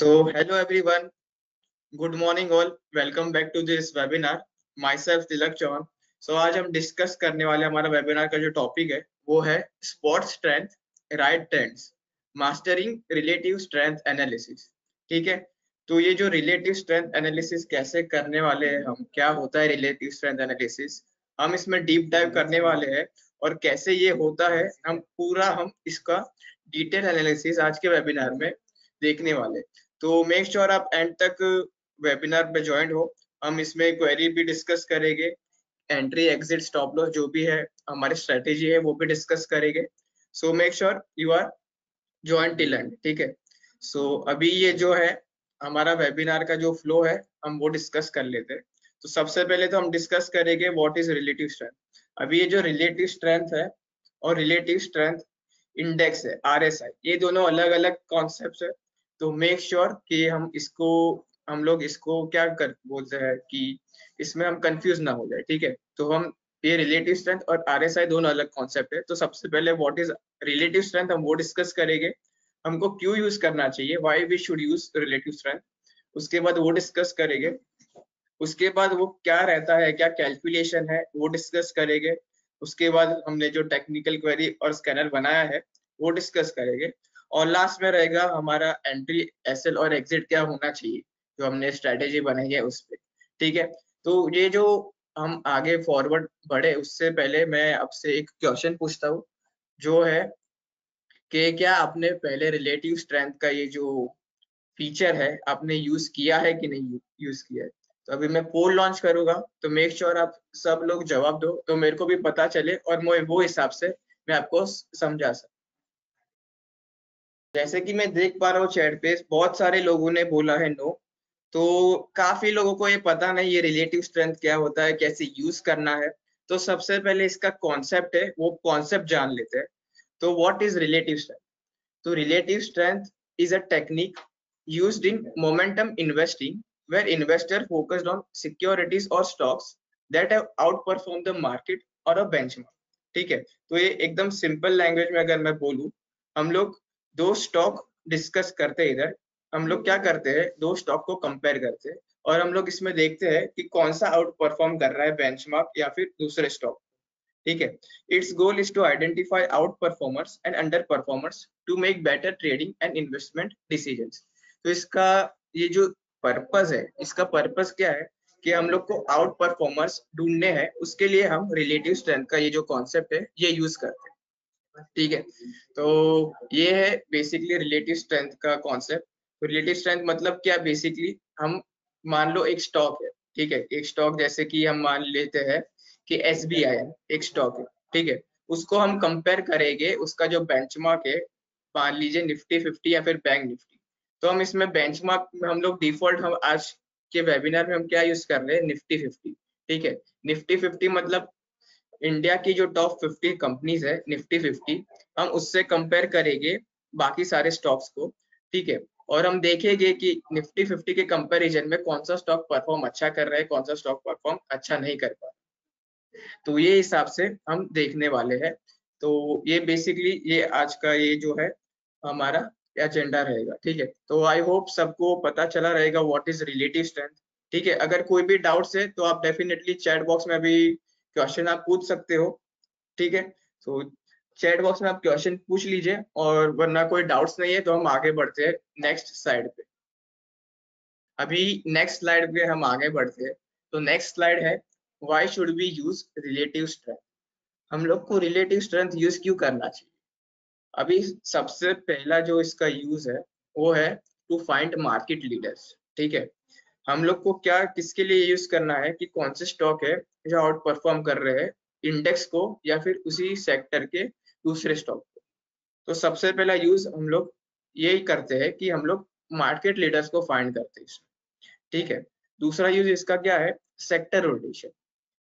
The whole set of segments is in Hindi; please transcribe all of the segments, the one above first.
Hello everyone. Good morning all. Welcome back to this webinar. Myself तिलक चौहान. आज हम डिस्कस करने वाले हमारा वेबिनार का जो टॉपिक है वो है sports strength right trends mastering relative strength analysis. ठीक है, तो ये जो रिलेटिव स्ट्रेंथ एनालिसिस कैसे करने वाले हैं हम, क्या होता है रिलेटिव स्ट्रेंथ एनालिसिस, हम इसमें डीप डाइव करने वाले हैं और कैसे ये होता है हम इसका डिटेल एनालिसिस आज के वेबिनार में देखने वाले. तो मेक श्योर आप एंड तक वेबिनार पे ज्वाइन हो. हम इसमें क्वेरी भी डिस्कस करेंगे, एंट्री एग्जिट स्टॉप लॉस जो भी है हमारी स्ट्रेटेजी है वो भी डिस्कस करेंगे. So make sure you are join till end. ठीक है, अभी ये जो है हमारा वेबिनार का जो फ्लो है हम वो डिस्कस कर लेते हैं. तो सबसे पहले तो हम डिस्कस करेंगे व्हाट इज रिलेटिव स्ट्रेंथ. अभी ये जो रिलेटिव स्ट्रेंथ है और रिलेटिव स्ट्रेंथ इंडेक्स है RSI, ये दोनों अलग अलग कॉन्सेप्ट है. तो मेक श्योर कि हम लोग इसको क्या कर बोलते हैं कि इसमें हम कंफ्यूज ना हो जाए. ठीक है, तो हम ये रिलेटिव स्ट्रेंथ और RSI दोनों अलग कॉन्सेप्ट है. तो सबसे पहले व्हाट इज रिलेटिव स्ट्रेंथ हम वो डिस्कस करेंगे, हमको क्यों यूज करना चाहिए, why we should use relative strength. उसके बाद वो डिस्कस करेंगे. उसके बाद वो क्या रहता है, क्या कैलकुलेशन है वो डिस्कस करेंगे. उसके बाद हमने जो टेक्निकल क्वेरी और स्कैनर बनाया है वो डिस्कस करेंगे. और लास्ट में रहेगा हमारा एंट्री एसएल और एग्जिट क्या होना चाहिए जो हमने स्ट्रेटेजी बनाई है उस पर. ठीक है, तो ये जो हम आगे फॉरवर्ड बढ़े उससे पहले मैं आपसे एक क्वेश्चन पूछता हूँ जो है कि क्या आपने पहले रिलेटिव स्ट्रेंथ का ये जो फीचर है आपने यूज किया है कि नहीं यूज किया है. तो अभी मैं पोल लॉन्च करूंगा, तो मेक श्योर आप सब लोग जवाब दो तो मेरे को भी पता चले और मैं वो हिसाब से मैं आपको समझा सकूं. जैसे कि मैं देख पा रहा हूँ चैट पे बहुत सारे लोगों ने बोला है नो. तो काफी लोगों को ये पता नहीं ये रिलेटिव स्ट्रेंथ क्या होता है, कैसे यूज करना है. तो सबसे पहले इसका कॉन्सेप्ट है वो कॉन्सेप्ट जान लेते हैं. तो व्हाट इज रिलेटिव स्ट्रेंथ. तो relative strength is a technique used in momentum investing where investor focused on securities or stocks that have outperformed the market or a benchmark. ठीक है, तो ये एकदम सिंपल लैंग्वेज में अगर मैं बोलूं, हम लोग दो स्टॉक डिस्कस करते हैं. इधर हम लोग क्या करते हैं, दो स्टॉक को कंपेयर करते हैं और हम लोग इसमें देखते हैं कि कौन सा आउट परफॉर्म कर रहा है बेंचमार्क या फिर दूसरे स्टॉक. ठीक है, its goal is to identify outperformers and underperformers to make better trading and investment decisions. तो इसका ये जो पर्पस है, इसका पर्पस क्या है कि हम लोग को आउट परफॉर्मर्स ढूंढने हैं, उसके लिए हम रिलेटिव स्ट्रेंथ का ये जो कॉन्सेप्ट है ये यूज करते हैं. ठीक है, तो ये है बेसिकली रिलेटिव स्ट्रेंथ का कॉन्सेप्ट. तो रिलेटिव स्ट्रेंथ मतलब क्या, बेसिकली हम मान लो एक स्टॉक है. ठीक है, एक स्टॉक जैसे कि हम मान लेते हैं कि SBI एक स्टॉक है. ठीक है, उसको हम कंपेयर करेंगे, उसका जो बेंचमार्क है मान लीजिए निफ्टी 50 या फिर बैंक निफ्टी. तो हम इसमें बेंचमार्क में हम लोग डिफॉल्ट हम आज के वेबिनार में हम क्या यूज कर रहे हैं, निफ्टी 50. ठीक है, निफ्टी 50 मतलब इंडिया की जो टॉप 50 कंपनीज है निफ्टी 50, हम उससे कंपेयर करेंगे बाकी सारे स्टॉक्स को. ठीक है, और हम देखेंगे कि निफ्टी 50 के कंपैरिजन में कौन सा स्टॉक परफॉर्म अच्छा कर रहा है, कौन सा स्टॉक परफॉर्म अच्छा नहीं कर पा. तो ये हिसाब से हम देखने वाले हैं. तो ये बेसिकली ये आज का ये जो है हमारा एजेंडा रहेगा. ठीक है, तो आई होप सबको पता चला रहेगा व्हाट इज रिलेटिव स्ट्रेंथ. ठीक है, अगर कोई भी डाउट्स है तो आप डेफिनेटली चैट बॉक्स में भी क्वेश्चन आप पूछ सकते हो. ठीक है, तो चैट बॉक्स में आप क्वेश्चन पूछ लीजिए और वरना कोई डाउट्स नहीं है तो हम आगे बढ़ते हैं नेक्स्ट स्लाइड पे. अभी नेक्स्ट स्लाइड पे हम आगे बढ़ते हैं. तो नेक्स्ट स्लाइड है why should we use relative strength. हम लोग को रिलेटिव स्ट्रेंथ यूज क्यों करना चाहिए. अभी सबसे पहला जो इसका यूज है वो है टू फाइंड मार्केट लीडर्स. ठीक है, हम लोग को क्या किसके लिए यूज करना है कि कौन से स्टॉक है जो आउट परफॉर्म कर रहे हैं इंडेक्स को या फिर उसी सेक्टर के दूसरे स्टॉक को. तो सबसे पहला यूज हम लोग यही करते हैं कि हम लोग मार्केट लीडर्स को फाइंड करते हैं इसमें. ठीक है, दूसरा यूज इसका क्या है, सेक्टर रोटेशन.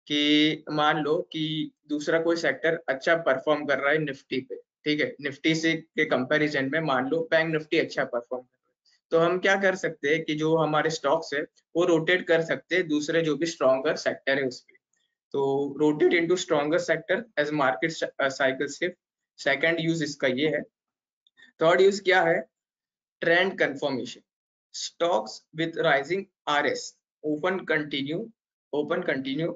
कि मान लो कि दूसरा कोई सेक्टर अच्छा परफॉर्म कर रहा है निफ्टी पे. ठीक है, निफ्टी से के कंपैरिजन में मान लो बैंक निफ्टी अच्छा परफॉर्म कर रहा है, तो हम क्या कर सकते हैं कि जो हमारे स्टॉक्स है वो रोटेट कर सकते हैं दूसरे जो भी स्ट्रॉन्गर सेक्टर है उस पर. तो rotate into stronger sector as market cycle shift. Second use इसका ये है. थर्ड यूज क्या है, trend confirmation. stocks with rising RS open continue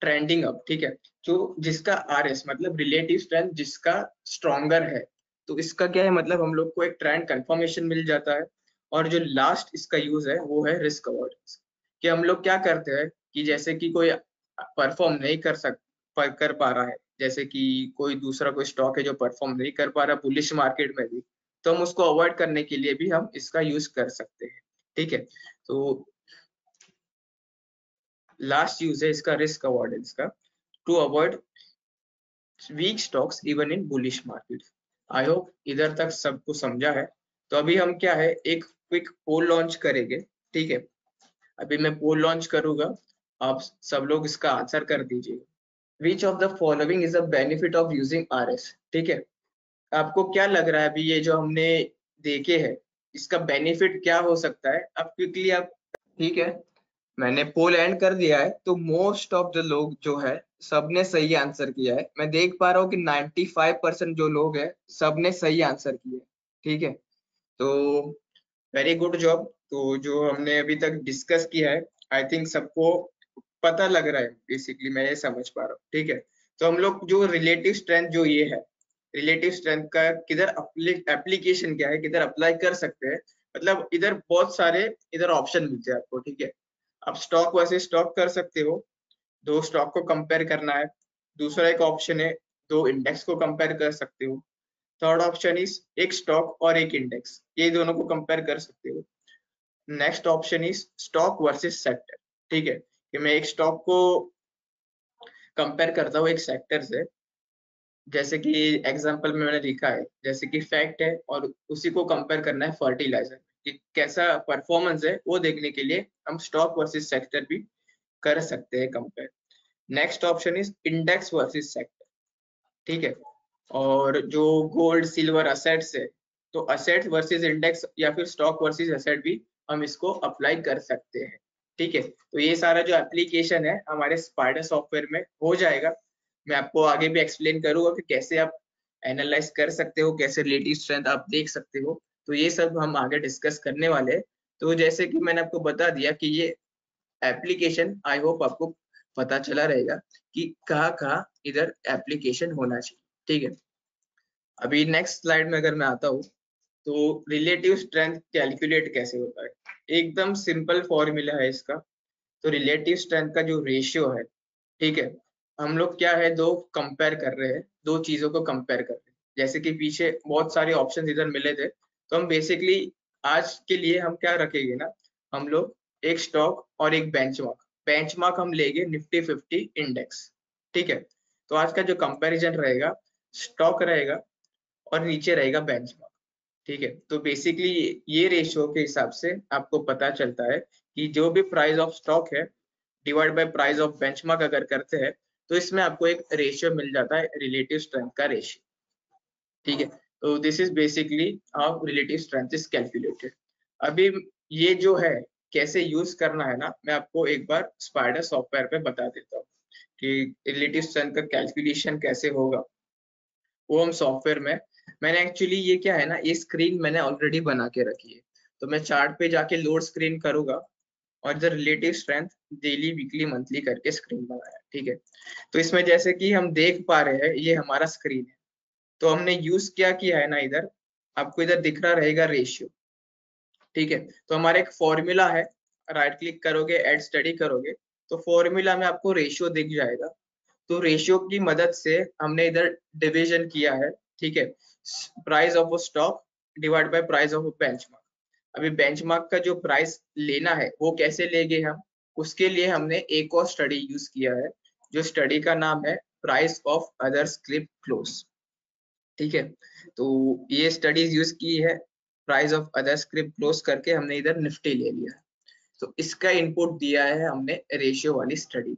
trending up, ठीक है। तो जिसका RS मतलब रिलेटिव स्ट्रेंथ जिसका स्ट्रॉन्गर है, तो इसका क्या है मतलब हम लोग को एक ट्रेंड कंफर्मेशन मिल जाता है। और जो लास्ट इसका यूज है वो है रिस्क अवॉइडेंस, कि हम लोग क्या करते हैं कि जैसे कि कोई परफॉर्म नहीं कर पा रहा है, जैसे कि कोई दूसरा कोई स्टॉक है जो परफॉर्म नहीं कर पा रहा बुलिश मार्केट में भी, तो हम उसको अवॉइड करने के लिए भी हम इसका यूज कर सकते हैं, ठीक है। तो लास्ट यूज है इसका रिस्क अवॉइडेंस का, to avoid weak stocks even in bullish market. I hope इधर तक सबको समझा है। तो अभी हम क्या है एक क्विक पोल लॉन्च करेंगे, ठीक है। अभी मैं पोल लॉन्च करूंगा, आप सब लोग इसका आंसर कर दीजिए। Which of the following is a benefit of using RS, ठीक है। आपको क्या लग रहा है अभी ये जो हमने देखे है इसका बेनिफिट क्या हो सकता है, अब क्विकली आप, ठीक है। मैंने पोल एंड कर दिया है, तो मोस्ट ऑफ द लोग जो है सबने सही आंसर किया है। मैं देख पा रहा हूँ कि 95% जो लोग हैं सबने सही आंसर किया है, ठीक है। तो वेरी गुड जॉब। तो जो हमने अभी तक डिस्कस किया है आई थिंक सबको पता लग रहा है, बेसिकली मैं ये समझ पा रहा हूँ, ठीक है। तो हम लोग जो रिलेटिव स्ट्रेंथ जो ये है, रिलेटिव स्ट्रेंथ का किधर एप्लीकेशन क्या है, किधर अप्लाई कर सकते हैं, मतलब इधर बहुत सारे इधर ऑप्शन मिलते हैं आपको, ठीक है। आप स्टॉक वर्सेस स्टॉक कर सकते हो, दो स्टॉक को कंपेयर करना है। दूसरा एक ऑप्शन है दो इंडेक्स को कंपेयर कर सकते हो। थर्ड ऑप्शन इज एक स्टॉक और एक इंडेक्स, ये दोनों को कंपेयर कर सकते हो। Next option is stock versus sector, ठीक है, कि मैं एक स्टॉक को कंपेयर करता हूँ एक सेक्टर से, जैसे कि एग्जांपल में मैंने लिखा है जैसे कि फैक्ट है, और उसी को कंपेयर करना है फर्टिलाइजर कि कैसा परफॉर्मेंस है, वो देखने के लिए हम स्टॉक वर्सेस सेक्टर भी कर सकते हैं compare. Next option is index versus sector, ठीक है। और जो गोल्ड सिल्वर असेट्स है, तो असेट्स वर्सेस इंडेक्स या फिर स्टॉक वर्सेस असेट भी हम इसको अप्लाई कर सकते हैं, ठीक है। तो ये सारा जो एप्लीकेशन है हमारे स्पाइडर सॉफ्टवेयर में हो जाएगा। मैं आपको आगे भी एक्सप्लेन करूंगा कि कैसे आप एनालाइज कर सकते हो, कैसे रिलेटिव स्ट्रेंथ आप देख सकते हो, तो ये सब हम आगे डिस्कस करने वाले हैं। तो जैसे कि मैंने आपको बता दिया कि ये एप्लीकेशन आई होप आपको पता चला रहेगा कि कहाँ इधर एप्लीकेशन होना चाहिए, ठीक है। अभी नेक्स्ट स्लाइड में अगर मैं आता हूँ, तो रिलेटिव स्ट्रेंथ कैलकुलेट कैसे होता है, एकदम सिंपल फॉर्मूला है इसका। तो रिलेटिव स्ट्रेंथ का जो रेशियो है, ठीक है, हम लोग क्या है दो कंपेयर कर रहे हैं, दो चीजों को कंपेयर कर रहे हैं। जैसे कि पीछे बहुत सारे ऑप्शन इधर मिले थे, तो हम बेसिकली आज के लिए हम क्या रखेंगे ना, हम लोग एक स्टॉक और एक बेंचमार्क हम लेंगे निफ्टी 50 इंडेक्स, ठीक है। तो आज का जो कंपैरिजन रहेगा स्टॉक रहेगा और नीचे रहेगा बेंचमार्क, ठीक है। तो बेसिकली ये रेशियो के हिसाब से आपको पता चलता है कि जो भी प्राइस ऑफ स्टॉक है divide by price of benchmark अगर करते हैं, तो इसमें आपको एक रेशियो मिल जाता है रिलेटिव स्ट्रेंथ का रेशियो, ठीक है। तो this is basically how relative strength is calculated. अभी ये जो है कैसे यूज करना है ना, मैं आपको एक बार स्पाइडर सॉफ्टवेयर पे बता देता हूँ कि रिलेटिव स्ट्रेंथ का कैलकुलेशन कैसे होगा। वो हम सॉफ्टवेयर में, मैंने एक्चुअली ये क्या है ना, ये स्क्रीन मैंने ऑलरेडी बना के रखी है, तो मैं चार्ट पे जाके लोड स्क्रीन करूंगा और इधर relative strength daily weekly monthly करके स्क्रीन बनाया, ठीक है। तो इसमें जैसे कि हम देख पा रहे हैं ये हमारा स्क्रीन है, तो हमने यूज क्या किया है ना, इधर आपको इधर दिख रहा रहेगा रेशियो, ठीक है। तो हमारा एक फॉर्मूला है, राइट क्लिक करोगे ऐड स्टडी करोगे, तो फॉर्मूला में आपको रेशियो दिख जाएगा। तो रेशियो की मदद से हमने इधर डिवीजन किया है, ठीक है, price of stock divide by price of benchmark. अभी बेंचमार्क का जो प्राइस लेना है वो कैसे लेंगे हम, उसके लिए हमने एक और स्टडी यूज किया है, जो स्टडी का नाम है price of other script close, ठीक है। तो ये स्टडीज यूज की है, price of other script close करके हमने इधर निफ्टी ले लिया है। तो इसका इनपुट दिया है हमने रेशियो वाली स्टडी,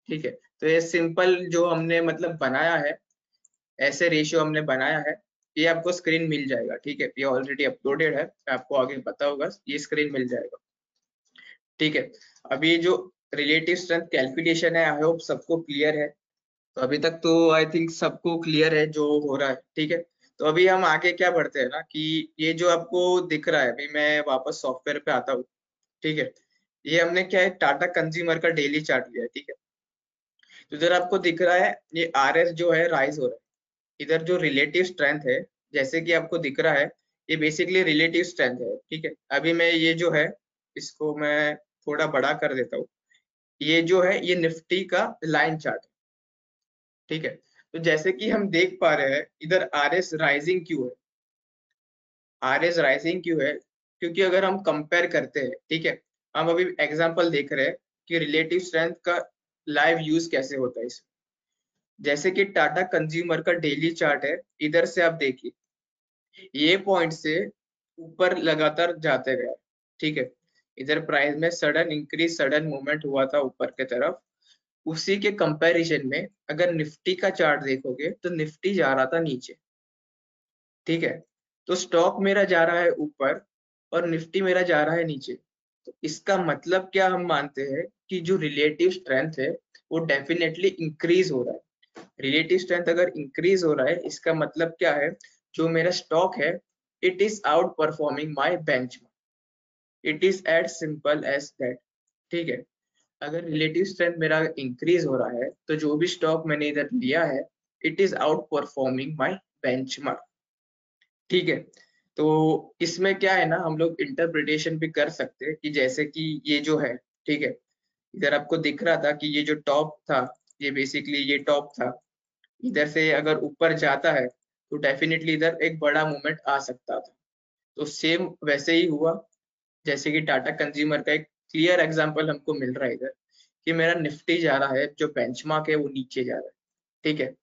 ठीक है। तो ये सिंपल जो हमने मतलब बनाया है, ऐसे रेशियो हमने बनाया है, ये आपको स्क्रीन मिल जाएगा, ठीक है। ये ऑलरेडी अपलोडेड है, आपको आगे पता होगा, ये स्क्रीन मिल जाएगा, ठीक है। अभी जो रिलेटिव स्ट्रेंथ कैलकुलेशन है आई होप सबको क्लियर है। तो अभी तक तो आई थिंक सबको क्लियर है जो हो रहा है, ठीक है। तो अभी हम आगे क्या बढ़ते हैं ना कि ये जो आपको दिख रहा है, अभी मैं वापस सॉफ्टवेयर पे आता हूँ, ठीक है। ये हमने क्या है, टाटा कंज्यूमर का डेली चार्ट लिया है, ठीक है। तो इधर आपको दिख रहा है ये RS जो है राइज हो रहा है। इधर जो रिलेटिव स्ट्रेंथ है, जैसे कि आपको दिख रहा है, ये बेसिकली रिलेटिव स्ट्रेंथ है, ठीक है। अभी मैं ये जो है इसको मैं थोड़ा बड़ा कर देता हूँ। ये जो है ये निफ्टी का लाइन चार्ट है, ठीक है। तो जैसे कि हम देख पा रहे हैं इधर RS राइजिंग क्यों है, RS राइजिंग क्यों है, क्योंकि अगर हम कंपेयर करते हैं, ठीक है, हम अभी एग्जांपल देख रहे हैं कि रिलेटिव स्ट्रेंथ का लाइव यूज कैसे होता है इसमें। जैसे कि टाटा कंज्यूमर का डेली चार्ट है, इधर से आप देखिए ये पॉइंट से ऊपर लगातार जाते गए, ठीक है। इधर प्राइस में सडन इंक्रीज, सडन मूवमेंट हुआ था ऊपर की तरफ। उसी के कंपैरिजन में अगर निफ्टी का चार्ट देखोगे तो निफ्टी जा रहा था नीचे, ठीक है। तो स्टॉक मेरा जा रहा है ऊपर और निफ्टी मेरा जा रहा है नीचे। तो इसका मतलब क्या हम मानते हैं कि जो रिलेटिव स्ट्रेंथ है वो डेफिनेटली इंक्रीज हो रहा है। रिलेटिव स्ट्रेंथ अगर इंक्रीज हो रहा है, इसका मतलब क्या है, जो मेरा स्टॉक है it is outperforming my benchmark. It is as simple as that, ठीक है। अगर रिलेटिव स्ट्रेंथ मेरा इंक्रीज हो रहा है तो जो भी स्टॉक मैंने इधर लिया है it is outperforming my benchmark, ठीक है। तो इसमें क्या है ना, हम लोग इंटरप्रिटेशन भी कर सकते हैं कि जैसे कि ये जो है, ठीक है, इधर आपको दिख रहा था कि ये जो टॉप था, ये बेसिकली ये टॉप था। इधर से अगर ऊपर जाता है तो डेफिनेटली इधर एक बड़ा मूवमेंट आ सकता था। तो सेम वैसे ही हुआ, जैसे कि टाटा कंज्यूमर का एक क्लियर एग्जांपल हमको मिल रहा है इधर कि मेरा निफ्टी जा रहा है, जो बेंचमार्क है वो नीचे जा रहा है, ठीक है।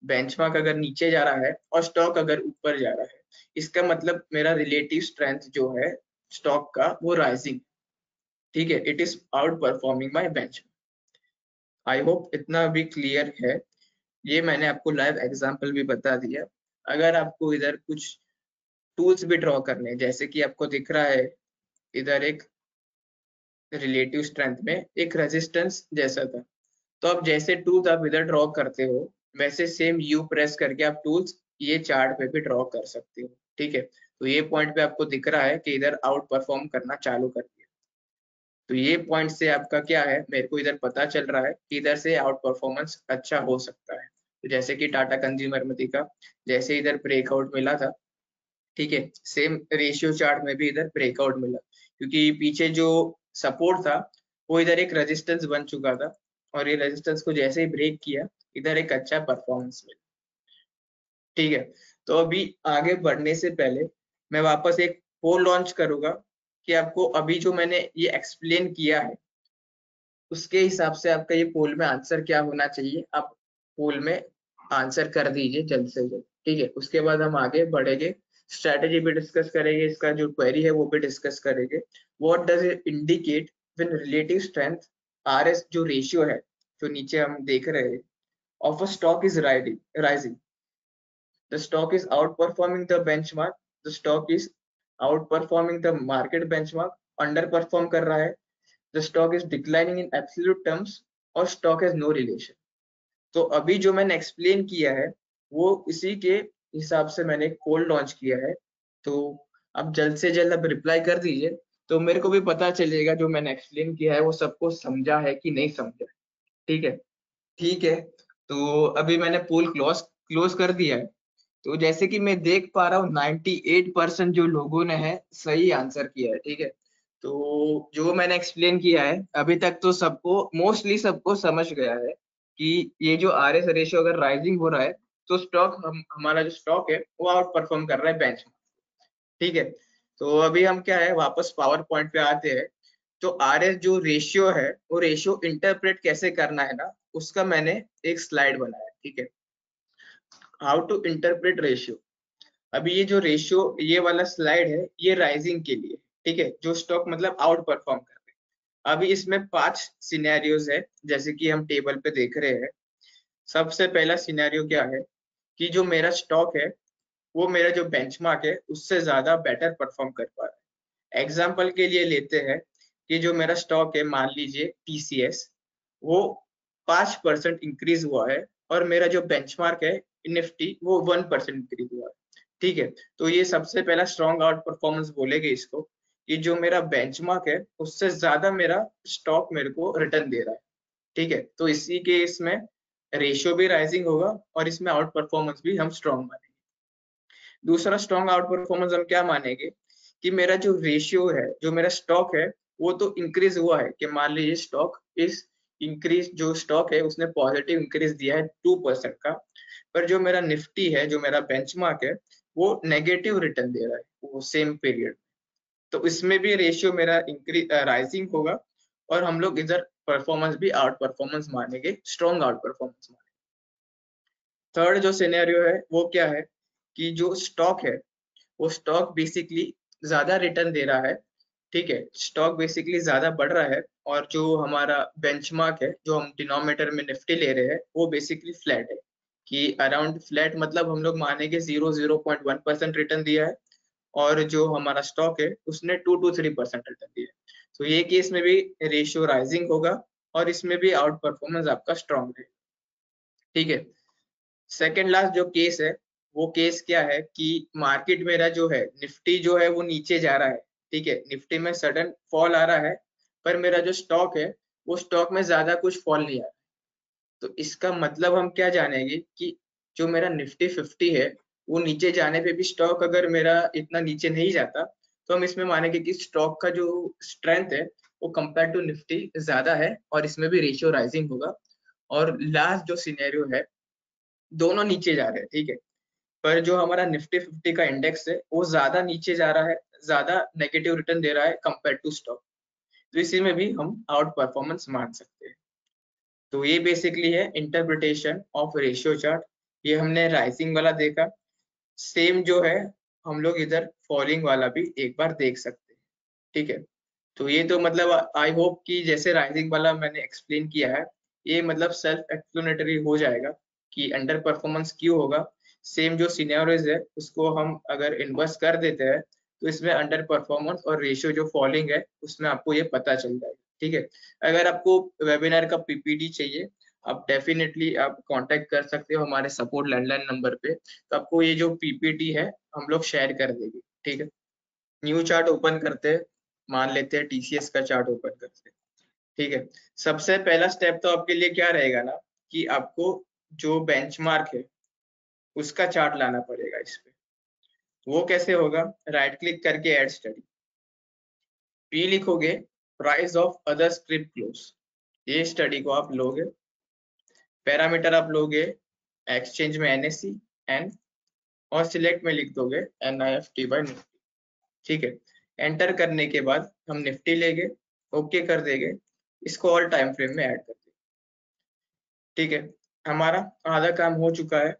बेंचमार्क अगर नीचे जा रहा है और स्टॉक अगर ऊपर जा रहा है, इसका मतलब मेरा रिलेटिव स्ट्रेंथ जो है स्टॉक का वो राइजिंग, ठीक है। It is outperforming my bench. I hope इतना भी क्लियर है। ये मैंने आपको लाइव एग्जांपल भी बता दिया। अगर आपको इधर कुछ टूल्स भी ड्रॉ करने हैं, जैसे कि आपको दिख रहा है इधर एक रिलेटिव स्ट्रेंथ में एक रेजिस्टेंस जैसा था, तो अब जैसे टूल्स आप इधर ड्रॉ करते हो वैसे सेम यू प्रेस करके आप टूल्स ये चार्ट पे भी ड्रॉ कर सकते हो, ठीक है। तो ये पॉइंट पे आपको दिख रहा है कि इधर आउट परफॉर्म करना चालू कर दिया। तो ये पॉइंट से आपका क्या है, मेरे को इधर पता चल रहा है कि इधर से आउट परफॉर्मेंस अच्छा हो सकता है। तो जैसे कि टाटा कंज्यूमर में दिखा, जैसे इधर ब्रेकआउट मिला था, ठीक है, सेम रेशियो चार्ट में भी इधर ब्रेकआउट मिला, क्योंकि पीछे जो सपोर्ट था वो इधर एक रेजिस्टेंस बन चुका था और ये रेजिस्टेंस को जैसे ही ब्रेक किया इधर एक अच्छा परफॉर्मेंस मिला, ठीक है। तो अभी आगे बढ़ने से पहले मैं वापस एक पोल लॉन्च करूंगा कि आपको अभी जो मैंने ये एक्सप्लेन किया है उसके हिसाब से आपका ये पोल में आंसर क्या होना चाहिए, आप पोल में आंसर कर दीजिए जल्द से जल्द, ठीक है। उसके बाद हम आगे बढ़ेंगे, स्ट्रेटेजी भी डिस्कस करेंगे, इसका जो क्वेरी है वो भी डिस्कस करेंगे। What does it indicate when relative strength RS जो रेशियो है जो नीचे हम देख रहे हैं of a stock is rising, the stock is outperforming the benchmark, the stock is outperforming the market benchmark, underperform कर रहा है, the stock is declining in absolute terms और stock has no relation। तो अभी जो मैंने एक्सप्लेन किया है वो इसी के हिसाब से मैंने कोल लॉन्च किया है। तो अब जल्द से जल्द अब रिप्लाई कर दीजिए, तो मेरे को भी पता चलेगा जो मैंने एक्सप्लेन किया है वो सबको समझा है कि नहीं समझा, ठीक है। ठीक है, तो अभी मैंने पोल क्लोज क्लोज कर दिया है। तो जैसे कि मैं देख पा रहा हूँ 98% जो लोगों ने है सही आंसर किया है, ठीक है। तो जो मैंने एक्सप्लेन किया है अभी तक तो सबको मोस्टली सबको समझ गया है कि ये जो RS रेशियो अगर राइजिंग हो रहा है तो स्टॉक हमारा जो स्टॉक है वो आउट परफॉर्म कर रहा है बेंच, ठीक है। तो अभी हम क्या है वापस पावर पॉइंट पे आते हैं। तो RS जो रेशियो है वो रेशियो इंटरप्रेट कैसे करना है ना, उसका मैंने एक स्लाइड बनाया, ठीक है। How to interpret ratio. अभी ये जो रेशियो ये वाला स्लाइड है ये राइजिंग के लिए, ठीक है, जो स्टॉक मतलब आउट परफॉर्म कर रहे हैं। अभी इसमें 5 सिनेरियोज है जैसे कि हम टेबल पे देख रहे हैं। सबसे पहला सिनेरियो क्या है कि जो मेरा स्टॉक है वो मेरा जो बेंचमार्क है उससे ज्यादा बेटर परफॉर्म कर पा रहा है। एग्जाम्पल के लिए लेते हैं कि जो मेरा स्टॉक है मान लीजिए TCS, वो 5% इंक्रीज हुआ है और मेरा जो बेंचमार्क है निफ्टी वो 1% इंक्रीज हुआ है। ठीक है। तो ये सबसे पहला स्ट्रॉन्ग आउट परफॉर्मेंस बोलेंगे इसको, कि जो मेरा बेंचमार्क है उससे ज्यादा मेरा स्टॉक मेरे को रिटर्न दे रहा है। ठीक है, तो इसी के इसमें रेशियो भी राइजिंग होगा और इसमें आउट परफॉर्मेंस भी हम स्ट्रॉन्ग मानेंगे। दूसरा स्ट्रॉन्ग आउट परफॉर्मेंस हम क्या मानेंगे, कि मेरा जो रेशियो है, जो मेरा स्टॉक है, वो तो इंक्रीज हुआ है, कि मान लीजिए स्टॉक इस इंक्रीज, जो स्टॉक है उसने पॉजिटिव इंक्रीज दिया है 2% का, पर जो मेरा निफ्टी है, जो मेरा बेंचमार्क है, वो नेगेटिव रिटर्न दे रहा है वो सेम पीरियड। तो इसमें भी रेशियो मेरा इंक्रीज राइजिंग होगा और हम लोग इधर परफॉर्मेंस भी आउट परफॉर्मेंस मानेंगे, स्ट्रॉन्ग आउट परफॉर्मेंस मानेंगे। थर्ड जो सिनेरियो है वो क्या है, कि जो स्टॉक है वो स्टॉक बेसिकली ज्यादा रिटर्न दे रहा है। ठीक है, स्टॉक बेसिकली ज्यादा बढ़ रहा है और जो हमारा बेंचमार्क है, जो हम डिनोमिनेटर में निफ्टी ले रहे हैं, वो बेसिकली फ्लैट है, कि अराउंड फ्लैट मतलब हम लोग मानेंगे 0.1% रिटर्न दिया है और जो हमारा स्टॉक है उसने 2 to 3% रिटर्न दिया है। तो ये केस में भी रेशियो राइजिंग होगा और इसमें भी आउट परफॉर्मेंस आपका स्ट्रॉन्ग है। ठीक है, सेकेंड लास्ट जो केस है, वो केस क्या है, कि मार्केट मेरा जो है, निफ्टी जो है वो नीचे जा रहा है। ठीक है, निफ्टी में सडन फॉल आ रहा है, पर मेरा जो स्टॉक है वो स्टॉक में ज्यादा कुछ फॉल नहीं आ रहा। तो इसका मतलब हम क्या जानेंगे, कि जो मेरा निफ्टी 50 है, वो नीचे जाने पे भी स्टॉक अगर मेरा इतना नीचे नहीं जाता, तो हम इसमें मानेंगे कि स्टॉक का जो स्ट्रेंथ है वो कंपेयर टू निफ्टी ज्यादा है और इसमें भी रेशियो राइजिंग होगा। और लास्ट जो सिनेरियो है, दोनों नीचे जा रहे हैं। ठीक है, पर जो हमारा निफ्टी 50 का इंडेक्स है वो ज्यादा नीचे जा रहा है, ज्यादा नेगेटिव रिटर्न दे रहा है कंपेयर टू स्टॉक। तो इसी में भी हम आउट परफॉर्मेंस मान सकते हैं। तो ये बेसिकली है इंटरप्रिटेशन ऑफ रेशियो चार्ट। ये हमने राइजिंग वाला देखा, सेम जो है हम लोग इधर फॉलिंग वाला भी एक बार देख सकते हैं। ठीक है, तो ये तो मतलब आई होप कि जैसे राइजिंग वाला मैंने एक्सप्लेन किया है, ये मतलब सेल्फ एक्सप्लेनेटरी हो जाएगा कि अंडर परफॉर्मेंस क्यों होगा। सेम जो सिनेरियोज है उसको हम अगर इन्वर्स कर देते हैं, तो इसमें अंडर परफॉर्मेंस और रेशियो जो फॉलिंग है उसमें आपको ये पता चल जाएगा। ठीक है, अगर आपको वेबिनार का पीपीटी चाहिए, आप डेफिनेटली आप कांटेक्ट कर सकते हो हमारे सपोर्ट लैंडलाइन नंबर पे, तो आपको ये जो पीपीटी है हम लोग शेयर कर देंगे। ठीक है, न्यू चार्ट ओपन करते हैं, मान लेते हैं टीसीएस का चार्ट ओपन करते हैं। ठीक है, सबसे पहला स्टेप तो आपके लिए क्या रहेगा ना, कि आपको जो बेंचमार्क है उसका चार्ट लाना पड़ेगा इस पे। वो कैसे होगा, राइट क्लिक करके ऐड स्टडी, पी लिखोगे, price of other script close, ये स्टडी को आप लोगे। पैरामीटर आप लोगे एक्सचेंज में एनएससी एन, और सिलेक्ट में लिख दोगे NIFT बाय निफ्टी। ठीक है, एंटर करने के बाद हम निफ्टी लेंगे, ओके कर देंगे, इसको ऑल टाइम फ्रेम में ऐड कर देंगे। ठीक है, हमारा आधा काम हो चुका है।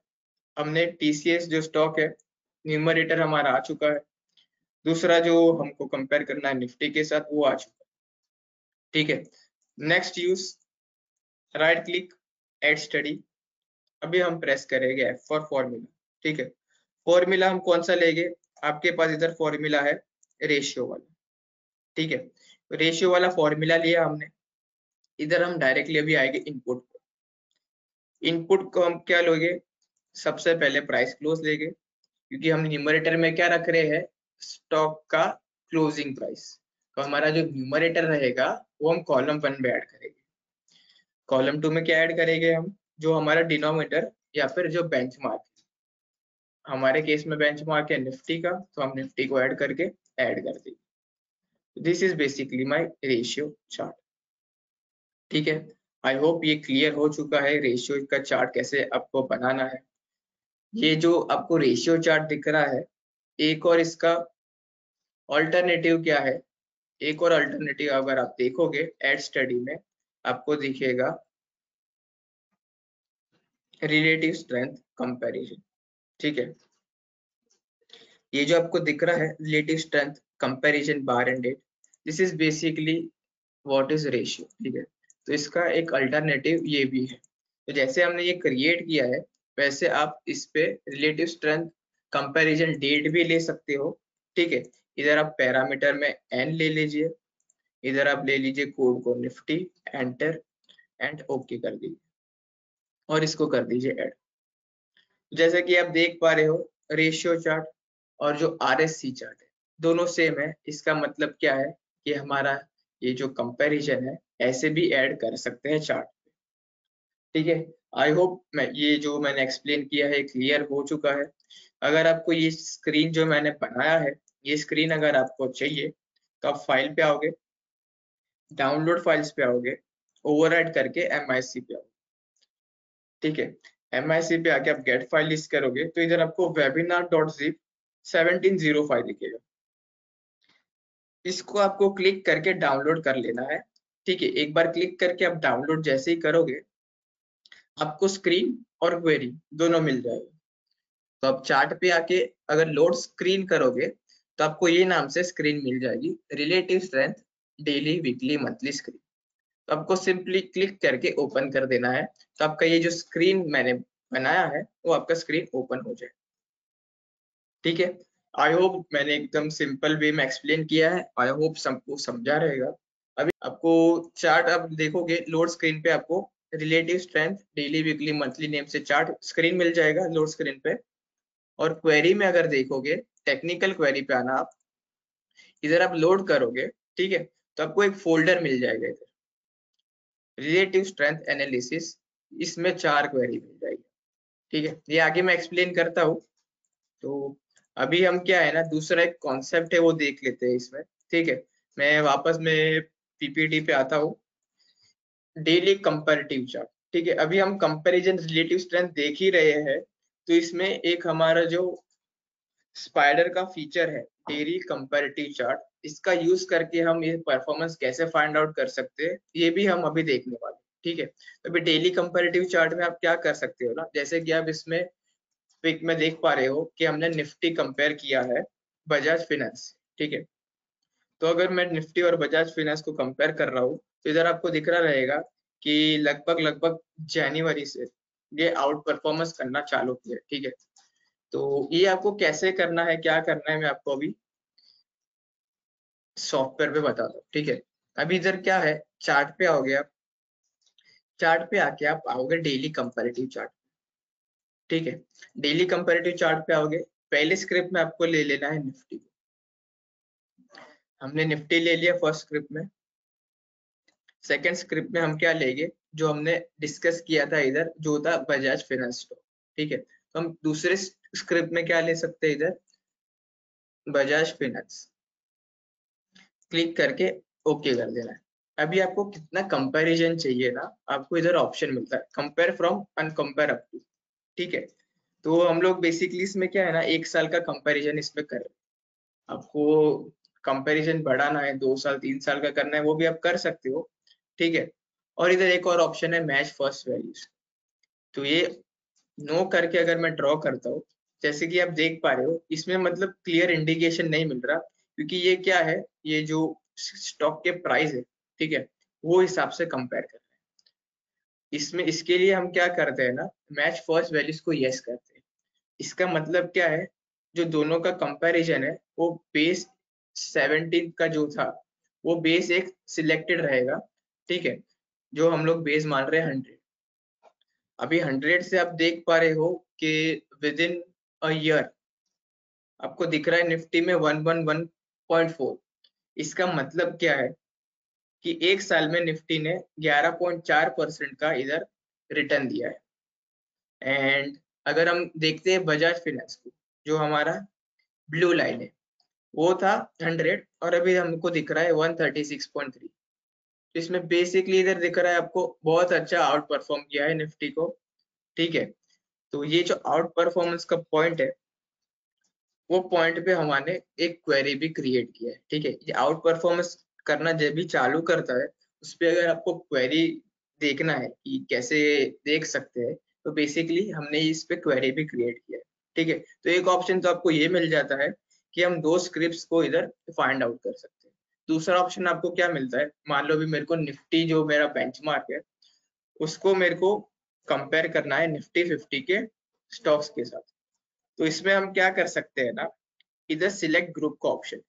हमने टीसीएस जो स्टॉक है, न्यूमरेटर हमारा आ चुका है। दूसरा जो हमको कंपेयर करना है निफ्टी के साथ, वो आ चुका है। ठीक है, next use, right click, add study. अभी हम प्रेस करेंगे F फॉर फॉर्मूला। ठीक है, फॉर्मूला हम कौन सा लेंगे, आपके पास इधर फॉर्मूला है रेशियो वाला। ठीक है, रेशियो वाला फॉर्मूला लिया हमने। इधर हम डायरेक्टली अभी आएंगे इनपुट को। इनपुट को हम क्या लोगे, सबसे पहले प्राइस क्लोज लेंगे, क्योंकि हम न्यूमरेटर में क्या रख रहे हैं, स्टॉक का क्लोजिंग प्राइस। तो हमारा जो न्यूमरेटर रहेगा वो हम कॉलम 1 में ऐड करेंगे। कॉलम 2 में क्या ऐड करेंगे हम, जो हमारा डिनोमिनेटर या फिर जो बेंचमार्क, हमारे केस में बेंचमार्क है निफ्टी का, तो हम निफ्टी को ऐड करके ऐड कर देंगे। This is basically my ratio chart. ठीक है, आई होप ये क्लियर हो चुका है रेशियो का चार्ट कैसे आपको बनाना है। ये जो आपको रेशियो चार्ट दिख रहा है, एक और इसका ऑल्टरनेटिव क्या है, एक और अल्टरनेटिव अगर आप देखोगे एड स्टडी में, आपको दिखेगा रिलेटिव स्ट्रेंथ कंपैरिजन। ठीक है, ये जो आपको दिख रहा है relative strength comparison bar and date, this is basically what is ratio. ठीक है, तो इसका एक अल्टरनेटिव ये भी है। तो जैसे हमने ये क्रिएट किया है, वैसे आप इस पे रिलेटिव स्ट्रेंथ कंपैरिजन डेट भी ले सकते हो। ठीक है, इधर आप पैरामीटर में n ले लीजिए, इधर आप ले लीजिए कोड को निफ्टी, एंटर एंड ओके कर दीजिए और इसको कर दीजिए ऐड। जैसे कि आप देख पा रहे हो रेशियो चार्ट, और जो RSC चार्ट है दोनों सेम है। इसका मतलब क्या है कि हमारा ये जो कंपैरिजन है ऐसे भी ऐड कर सकते हैं चार्ट। ठीक है, आई होप ये जो मैंने एक्सप्लेन किया है क्लियर हो चुका है। अगर आपको ये स्क्रीन जो मैंने बनाया है, ये स्क्रीन अगर आपको चाहिए तो आप फाइल पे आओगे, डाउनलोड फाइल्स पे आओगे, ओवरराइड करके MIC पे आओगे। ठीक है, MIC पे आके आप गेट फाइल लिस्ट करोगे तो इधर आपको webinar.zip 1705 दिखेगा। इसको आपको क्लिक करके डाउनलोड कर लेना है। ठीक है, एक बार क्लिक करके आप डाउनलोड जैसे ही करोगे आपको स्क्रीन और क्वेरी दोनों मिल जाएगा। तो आप चार्ट पे आके अगर लोड स्क्रीन करोगे तो आपको ये नाम से स्क्रीन मिल जाएगी, relative strength daily weekly monthly screen. तो आपको सिंपली क्लिक करके ओपन कर देना है। तो आपका ये जो स्क्रीन मैंने बनाया है वो आपका स्क्रीन ओपन हो जाए। ठीक है, आई होप मैंने एकदम सिंपल वे में एक्सप्लेन किया है, आई होप सबको समझा रहेगा। अभी आपको चार्ट आप देखोगे लोड स्क्रीन पे आपको relative strength daily weekly monthly name से चार्ट स्क्रीन मिल जाएगा लोड स्क्रीन पे। और क्वेरी में अगर देखोगे, टेक्निकल क्वेरी पे आना आप, इधर आप लोड करोगे, ठीक है, तो आपको एक फोल्डर मिल जाएगा इधर, रिलेटिव स्ट्रेंथ एनालिसिस, इसमें 4 क्वेरी मिल जाएगी। ठीक है, ये आगे मैं एक्सप्लेन करता हूँ। तो अभी हम क्या है ना, दूसरा एक कॉन्सेप्ट है वो देख लेते हैं इसमें। ठीक है, मैं वापस में PPT पे आता हूँ, डेली कंपैरेटिव चार्ट। ठीक है, अभी हम कंपैरिजन रिलेटिव स्ट्रेंथ देख ही रहे हैं, तो इसमें एक हमारा जो स्पाइडर का फीचर है डेली कंपैरेटिव चार्ट, इसका यूज करके हम ये परफॉर्मेंस कैसे फाइंड आउट कर सकते हैं ये भी हम अभी देखने वाले। ठीक है, तो अभी डेली कंपैरेटिव चार्ट में आप क्या कर सकते हो ना, जैसे कि आप इसमें पिक में देख पा रहे हो कि हमने निफ्टी कंपेयर किया है बजाज फाइनेंस। ठीक है, तो अगर मैं निफ्टी और बजाज फाइनेंस को कंपेयर कर रहा हूँ तो इधर आपको दिख रहा रहेगा कि लगभग लगभग जनवरी से ये आउट परफॉर्मेंस करना चालू किया। ठीक है, तो ये आपको कैसे करना है, क्या करना है, मैं आपको अभी सॉफ्टवेयर पे बताता हूँ। ठीक है, अभी इधर क्या है, चार्ट पे आओगे आप, चार्ट पे आके आप आओगे डेली कंपैरेटिव चार्ट। ठीक है, डेली कंपैरेटिव चार्ट पे आओगे, पहले स्क्रिप्ट में आपको ले लेना है निफ्टी। हमने निफ्टी ले लिया फर्स्ट स्क्रिप्ट में। सेकंड स्क्रिप्ट में हम क्या लेंगे, जो हमने डिस्कस किया था इधर, जो था बजाज फाइनेंस स्टॉक। ठीक है, तो हम दूसरे स्क्रिप्ट में क्या ले सकते हैं, इधर बजाज फाइनेंस, क्लिक करके ओके कर देना है। अभी आपको कितना कंपैरिजन चाहिए ना, आपको इधर ऑप्शन मिलता है कंपेयर फ्रॉम अनकंपेयर अप टू। ठीक है, तो हम लोग बेसिकली इसमें क्या है ना, 1 साल का कंपैरिजन इसमें कर रहे हैं। आपको कंपैरिजन बढ़ाना है, 2 साल 3 साल का करना है, वो भी आप कर सकते हो। ठीक है, और इधर एक और ऑप्शन है मैच फर्स्ट वैल्यूज। तो ये नो करके अगर मैं ड्रॉ करता हूँ, जैसे कि आप देख पा रहे हो, इसमें मतलब क्लियर इंडिकेशन नहीं मिल रहा, क्योंकि ये क्या है, ये जो स्टॉक के प्राइस है, ठीक है, वो हिसाब से कंपेयर कर रहे हैं। इसमें इसके लिए हम क्या करते हैं ना, मैच फर्स्ट वैल्यूज को यस करते हैं। इसका मतलब क्या है, जो दोनों का कंपैरिजन है वो बेस 17 का जो था वो बेस एक सिलेक्टेड रहेगा। ठीक है, जो हम लोग बेस मान रहे हैं 100। अभी 100 से आप देख पा रहे हो कि विद इन अ ईयर आपको दिख रहा है निफ्टी में 111.4। इसका मतलब क्या है कि एक साल में निफ्टी ने 11.4% का इधर रिटर्न दिया है। एंड अगर हम देखते हैं बजाज फाइनेंस को, जो हमारा ब्लू लाइन है, वो था 100 और अभी हमको दिख रहा है 136.3। तो इसमें बेसिकली इधर दिख रहा है आपको बहुत अच्छा आउट परफॉर्म किया है निफ्टी को। ठीक है, तो ये जो आउट परफॉर्मेंस का पॉइंट है, वो पॉइंट पे हमने एक क्वेरी भी क्रिएट किया है। ठीक है, ये आउट परफॉर्मेंस करना जब भी चालू करता है, उस पर अगर आपको क्वेरी देखना है कि कैसे देख सकते हैं, तो बेसिकली हमने इस पे क्वेरी भी क्रिएट किया है। ठीक है, तो एक ऑप्शन तो आपको ये मिल जाता है कि हम 2 स्क्रिप्ट्स को इधर फाइंड आउट कर सकते हैं। दूसरा ऑप्शन आपको क्या मिलता है, मान लो भी मेरे को निफ्टी जो मेरा बेंचमार्क है उसको मेरे को कंपेयर करना है निफ्टी 50 के स्टॉक्स के साथ। तो इसमें हम क्या कर सकते हैं ना, इधर सिलेक्ट ग्रुप का ऑप्शन,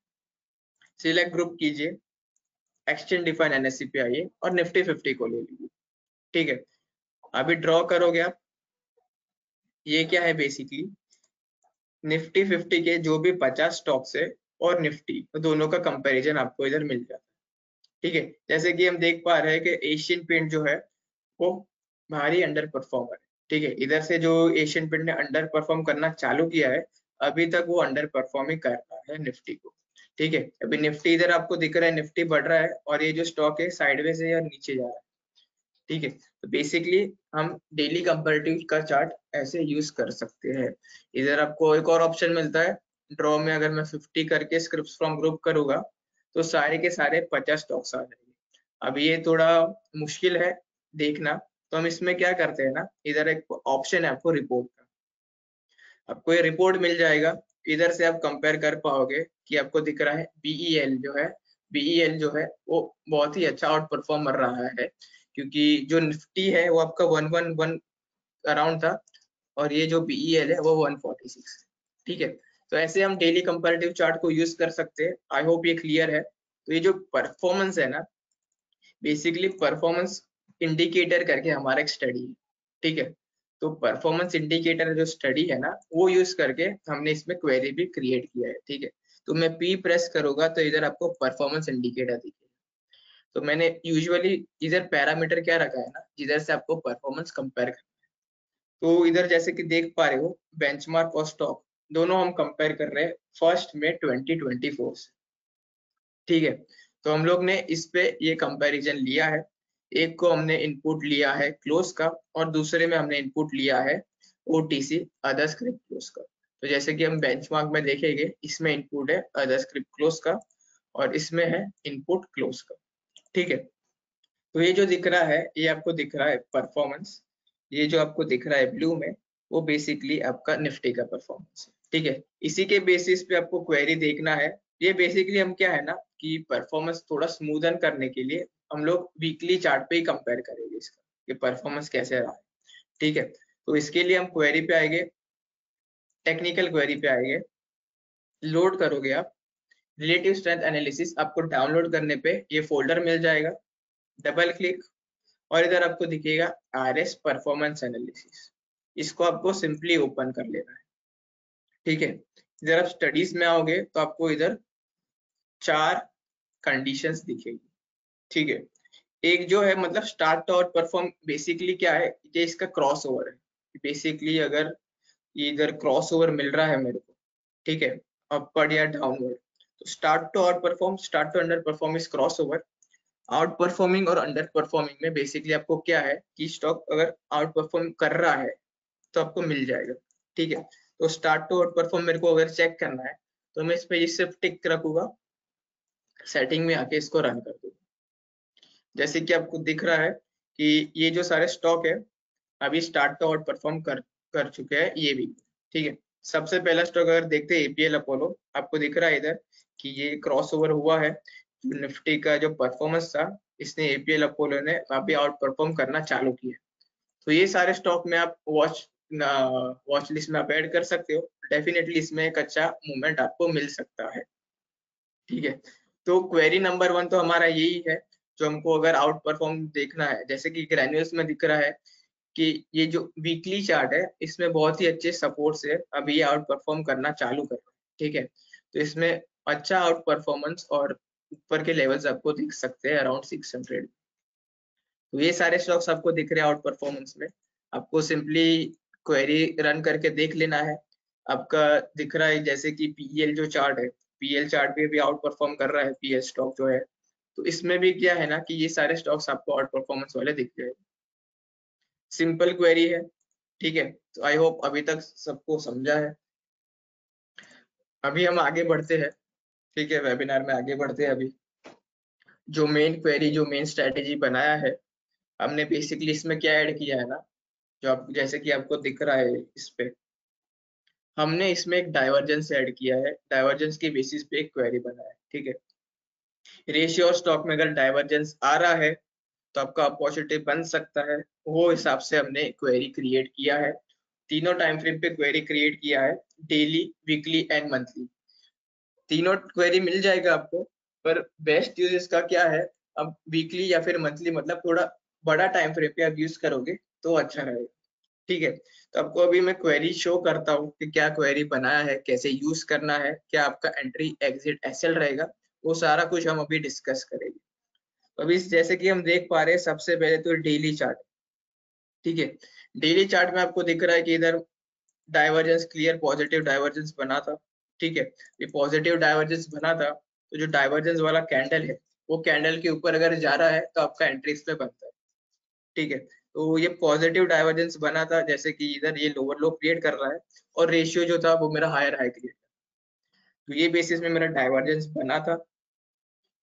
सिलेक्ट ग्रुप कीजिए, एक्सचेंज डिफाइन NSE पे आइए और निफ्टी 50 को ले लीजिए। ठीक है, अभी ड्रॉ करोगे आप, ये क्या है बेसिकली, निफ्टी 50 के जो भी 50 स्टॉक्स है और निफ्टी दोनों का कंपैरिजन आपको इधर मिल जाता है। ठीक है, जैसे कि हम देख पा रहे हैं कि एशियन पेंट जो है वो भारी अंडर परफॉर्मर है। ठीक है, इधर से जो एशियन पेंट ने अंडर परफॉर्म करना चालू किया है, अभी तक वो अंडर परफॉर्मिंग कर रहा है निफ्टी को। ठीक है, अभी निफ्टी इधर आपको दिख रहा है, निफ्टी बढ़ रहा है और ये जो स्टॉक है साइडवेज है या नीचे जा रहा है। ठीक है, तो बेसिकली हम डेली कंपैरेटिव का चार्ट ऐसे यूज कर सकते हैं। इधर आपको एक और ऑप्शन मिलता है ड्रॉ में, अगर मैं 50 करके स्क्रिप्ट्स फ्रॉम ग्रुप करूंगा तो सारे के सारे 50 स्टॉक्स आ जाएंगे। अब ये थोड़ा मुश्किल है देखना, तो हम इसमें क्या करते हैं ना, इधर एक ऑप्शन है आपको रिपोर्ट का, आपको ये रिपोर्ट मिल जाएगा। इधर से आप कंपेयर कर पाओगे कि आपको दिख रहा है बीईएल जो है, बीईएल जो है वो बहुत ही अच्छा आउट परफॉर्म कर रहा है, क्योंकि जो निफ्टी है वो आपका 111 अराउंड था और ये जो बीईएल है वो 146। ठीक है, तो ऐसे हम डेली कंपैरेटिव चार्ट को यूज कर सकते हैं। आई होप ये क्लियर है। तो ये जो परफॉर्मेंस है ना, बेसिकली परफॉर्मेंस इंडिकेटर करके हमारा एक स्टडी है। ठीक है, तो परफॉर्मेंस इंडिकेटर जो स्टडी है ना, वो यूज करके हमने इसमें क्वेरी भी क्रिएट किया है। ठीक है, तो मैं पी प्रेस करूंगा तो इधर आपको परफॉर्मेंस इंडिकेटर दिखेगा। तो मैंने यूजुअली इधर पैरामीटर क्या रखा है ना, जिधर से आपको परफॉर्मेंस कंपेयर करना है। तो इधर जैसे कि देख पा रहे हो बेंचमार्क और स्टॉक दोनों हम कंपेयर कर रहे हैं 1 में 2024 से। ठीक है, तो हम लोग ने इस पे ये कंपैरिजन लिया है। एक को हमने इनपुट लिया है क्लोज का और दूसरे में हमने इनपुट लिया है ओटीसी अदर स्क्रिप्ट क्लोज का। तो जैसे कि हम बेंचमार्क में देखेंगे, इसमें इनपुट है अदर स्क्रिप्ट क्लोज का और इसमें है इनपुट क्लोज का। ठीक है, तो ये जो दिख रहा है ये आपको दिख रहा है परफॉर्मेंस, ये जो आपको दिख रहा है ब्लू में वो बेसिकली आपका निफ्टी का परफॉर्मेंस है। ठीक है, इसी के बेसिस पे आपको क्वेरी देखना है। ये बेसिकली हम क्या है ना कि परफॉर्मेंस थोड़ा स्मूदन करने के लिए हम लोग वीकली चार्ट पे ही कंपेयर करेंगे इसका कि परफॉर्मेंस कैसे रहा है। ठीक है, तो इसके लिए हम क्वेरी पे आएंगे, टेक्निकल क्वेरी पे आएंगे, लोड करोगे आप रिलेटिव स्ट्रेंथ एनालिसिस, आपको डाउनलोड करने पे ये फोल्डर मिल जाएगा, डबल क्लिक और इधर आपको दिखेगा आरएस परफॉर्मेंस एनालिसिस, इसको आपको सिंपली ओपन कर लेना है। ठीक है, इधर आप स्टडीज में आओगे तो आपको इधर 4 कंडीशंस दिखेगी। ठीक है, एक जो है मतलब स्टार्ट और परफॉर्म, बेसिकली क्या है, ये इसका क्रॉस ओवर है। बेसिकली अगर ये इधर क्रॉस ओवर मिल रहा है मेरे को, ठीक है, अपवर्ड या डाउनवर्ड, तो start to outperform, start to underperform is crossover. Outperforming और अंडर परफॉर्मिंग में बेसिकली आपको क्या है कि स्टॉक अगर आउट परफॉर्म कर रहा है तो आपको मिल जाएगा। ठीक है, तो स्टार्ट टू आउट परफॉर्म मेरे को अगर चेक करना है तो मैं इस पे सिर्फ टिक रखूंगा, सेटिंग में आके इसको रन कर दूंगा। जैसे कि आपको दिख रहा है कि ये जो सारे स्टॉक है अभी स्टार्ट टू आउट परफॉर्म कर चुके हैं ये भी। ठीक है, सबसे पहला स्टॉक अगर देखते हैं एपीएल अपोलो, आपको दिख रहा है इधर कि ये क्रॉस ओवर हुआ है। जो निफ्टी का जो परफॉर्मेंस था, इसने एपीएल अपोलो ने अभी आउट परफॉर्म करना चालू किया। तो ये सारे स्टॉक में आप वॉच लिस्ट में आप ऐड कर सकते हो। डेफिनेटली इसमें एक अच्छा मूवमेंट आपको मिल सकता है। ठीक है, तो क्वेरी नंबर 1 तो हमारा यही है जो हमको अगर आउट परफॉर्म देखना है। जैसे कि ग्रैन्यूल्स में दिख रहा है कि ये जो वीकली चार्ट है इसमें बहुत ही अच्छे सपोर्ट से अभी ये आउट परफॉर्म करना चालू कर रहा है। ठीक है, तो इसमें अच्छा आउट परफॉर्मेंस और ऊपर के लेवल्स आपको दिख सकते हैं अराउंड 600। तो ये सारे स्टॉक्स आपको दिख रहे हैं आउट परफॉर्मेंस में। आपको सिंपली क्वेरी रन करके देख लेना है। आपका दिख रहा है जैसे कि पीएल जो चार्ट है, पीएल चार्ट भी अभी आउट परफॉर्म कर रहा है पीएल स्टॉक जो है। तो इसमें भी क्या है ना कि ये सारे स्टॉक्स आपको आउट परफॉर्मेंस वाले दिख जाएंगे। सिंपल क्वेरी है। ठीक है, तो आई होप अभी तक सबको समझा है। अभी हम आगे बढ़ते हैं। ठीक है, वेबिनार में आगे बढ़ते हैं। अभी जो मेन क्वेरी, जो मेन स्ट्रेटेजी बनाया है हमने, बेसिकली इसमें क्या ऐड किया है ना, जो आप जैसे कि आपको दिख रहा है इस पे, हमने इसमें एक डाइवर्जेंस ऐड किया है। डाइवर्जेंस के बेसिस पे एक क्वेरी बनाया है। ठीक है, रेशियो और स्टॉक में अगर डाइवर्जेंस आ रहा है तो आपका पॉजिटिव बन सकता है, वो हिसाब से हमने क्वेरी क्रिएट किया है। तीनों टाइम फ्रेम पे क्वेरी क्रिएट किया है, डेली, वीकली एंड मंथली। तीनों क्वेरी मिल जाएगा आपको, पर बेस्ट यूज इसका क्या है, अब वीकली या फिर मंथली मतलब थोड़ा बड़ा टाइम फ्रेम पे आप यूज करोगे तो अच्छा रहेगा। ठीक है, तो आपको अभी मैं क्वेरी शो करता हूँ कि क्या क्वेरी बनाया है, कैसे यूज करना है, क्या आपका एंट्री एग्जिट एसएल रहेगा, वो सारा कुछ हम अभी डिस्कस करेंगे। तो अभी जैसे कि हम देख पा रहे हैं, सबसे पहले तो डेली चार्ट, ठीक है। डेली चार्ट में आपको दिख रहा है कि इधर डाइवर्जेंस क्लियर पॉजिटिव डाइवर्जेंस बना था, ठीक है। ये पॉजिटिव डाइवर्जेंस बना था, तो जो डाइवर्जेंस वाला कैंडल है वो कैंडल के ऊपर अगर जा रहा है तो आपका एंट्री इस पे बनता है, ठीक है। तो ये पॉजिटिव डाइवर्जेंस बना था, जैसे कि इधर ये लोअर लो क्रिएट कर रहा है और रेशियो जो था वो मेरा हायर हाई क्रिएट, तो ये बेसिस में मेरा डाइवर्जेंस बना था।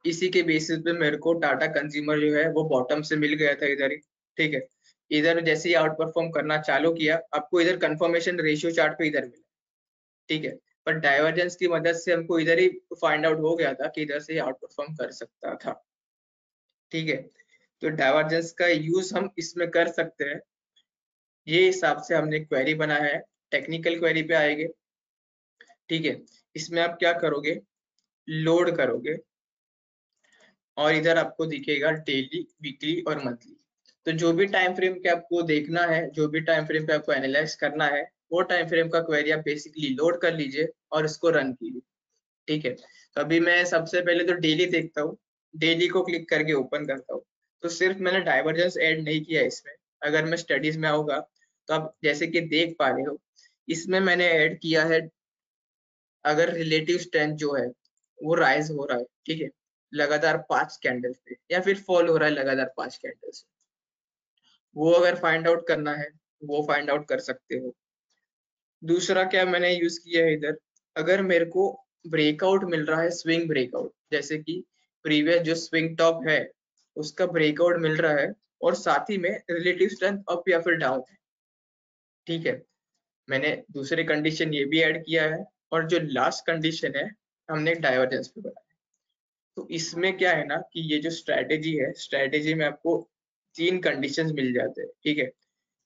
इसी के बेसिस पे मेरे को टाटा कंज्यूमर जो है वो बॉटम से मिल गया था इधर ही, ठीक है। इधर जैसे ही आउट परफॉर्म करना चालू किया, आपको इधर कंफर्मेशन रेशियो चार्ट पे इधर मिला, ठीक है। पर डाइवर्जेंस की मदद से हमको इधर ही फाइंड आउट हो गया था कि इधर से आउट परफॉर्म कर सकता था, ठीक है। तो डाइवर्जेंस का यूज हम इसमें कर सकते हैं। ये हिसाब से हमने क्वेरी बनाया है, टेक्निकल क्वेरी पे आएंगे, ठीक है। इसमें आप क्या करोगे, लोड करोगे और इधर आपको दिखेगा डेली, वीकली और मंथली। तो जो भी टाइम फ्रेम के आपको देखना है, जो भी टाइम फ्रेम पे आपको एनालाइज करना है, वो टाइम फ्रेम का क्वेरी आप बेसिकली लोड कर लीजिए और इसको रन कीजिए, ठीक है। तो अभी मैं सबसे पहले तो डेली देखता हूँ, डेली को क्लिक करके ओपन करता हूँ। तो सिर्फ मैंने डाइवर्जेंस ऐड नहीं किया इसमें, अगर मैं स्टडीज में आऊंगा तो आप जैसे कि देख पा रहे हो, इसमें मैंने ऐड किया है, अगर रिलेटिव स्ट्रेंथ जो है वो राइज हो रहा है, ठीक है, लगातार 5 कैंडल पे, या फिर फॉल हो रहा है लगातार 5 कैंडल से, वो अगर फाइंड आउट करना है वो फाइंड आउट कर सकते हो। दूसरा क्या मैंने यूज किया है इधर, अगर मेरे को ब्रेकआउट मिल रहा है, स्विंग ब्रेकआउट, जैसे कि प्रीवियस जो स्विंग टॉप है उसका ब्रेकआउट मिल रहा है और साथ ही में रिलेटिव स्ट्रेंथ अप या फिर डाउन है, ठीक है। मैंने दूसरी कंडीशन ये भी ऐड किया है, और जो लास्ट कंडीशन है हमने डाइवर्जेंस पे बनाया। तो इसमें क्या है ना कि ये जो स्ट्रैटेजी है, स्ट्रैटेजी में आपको 3 कंडीशंस मिल जाते हैं, ठीक है।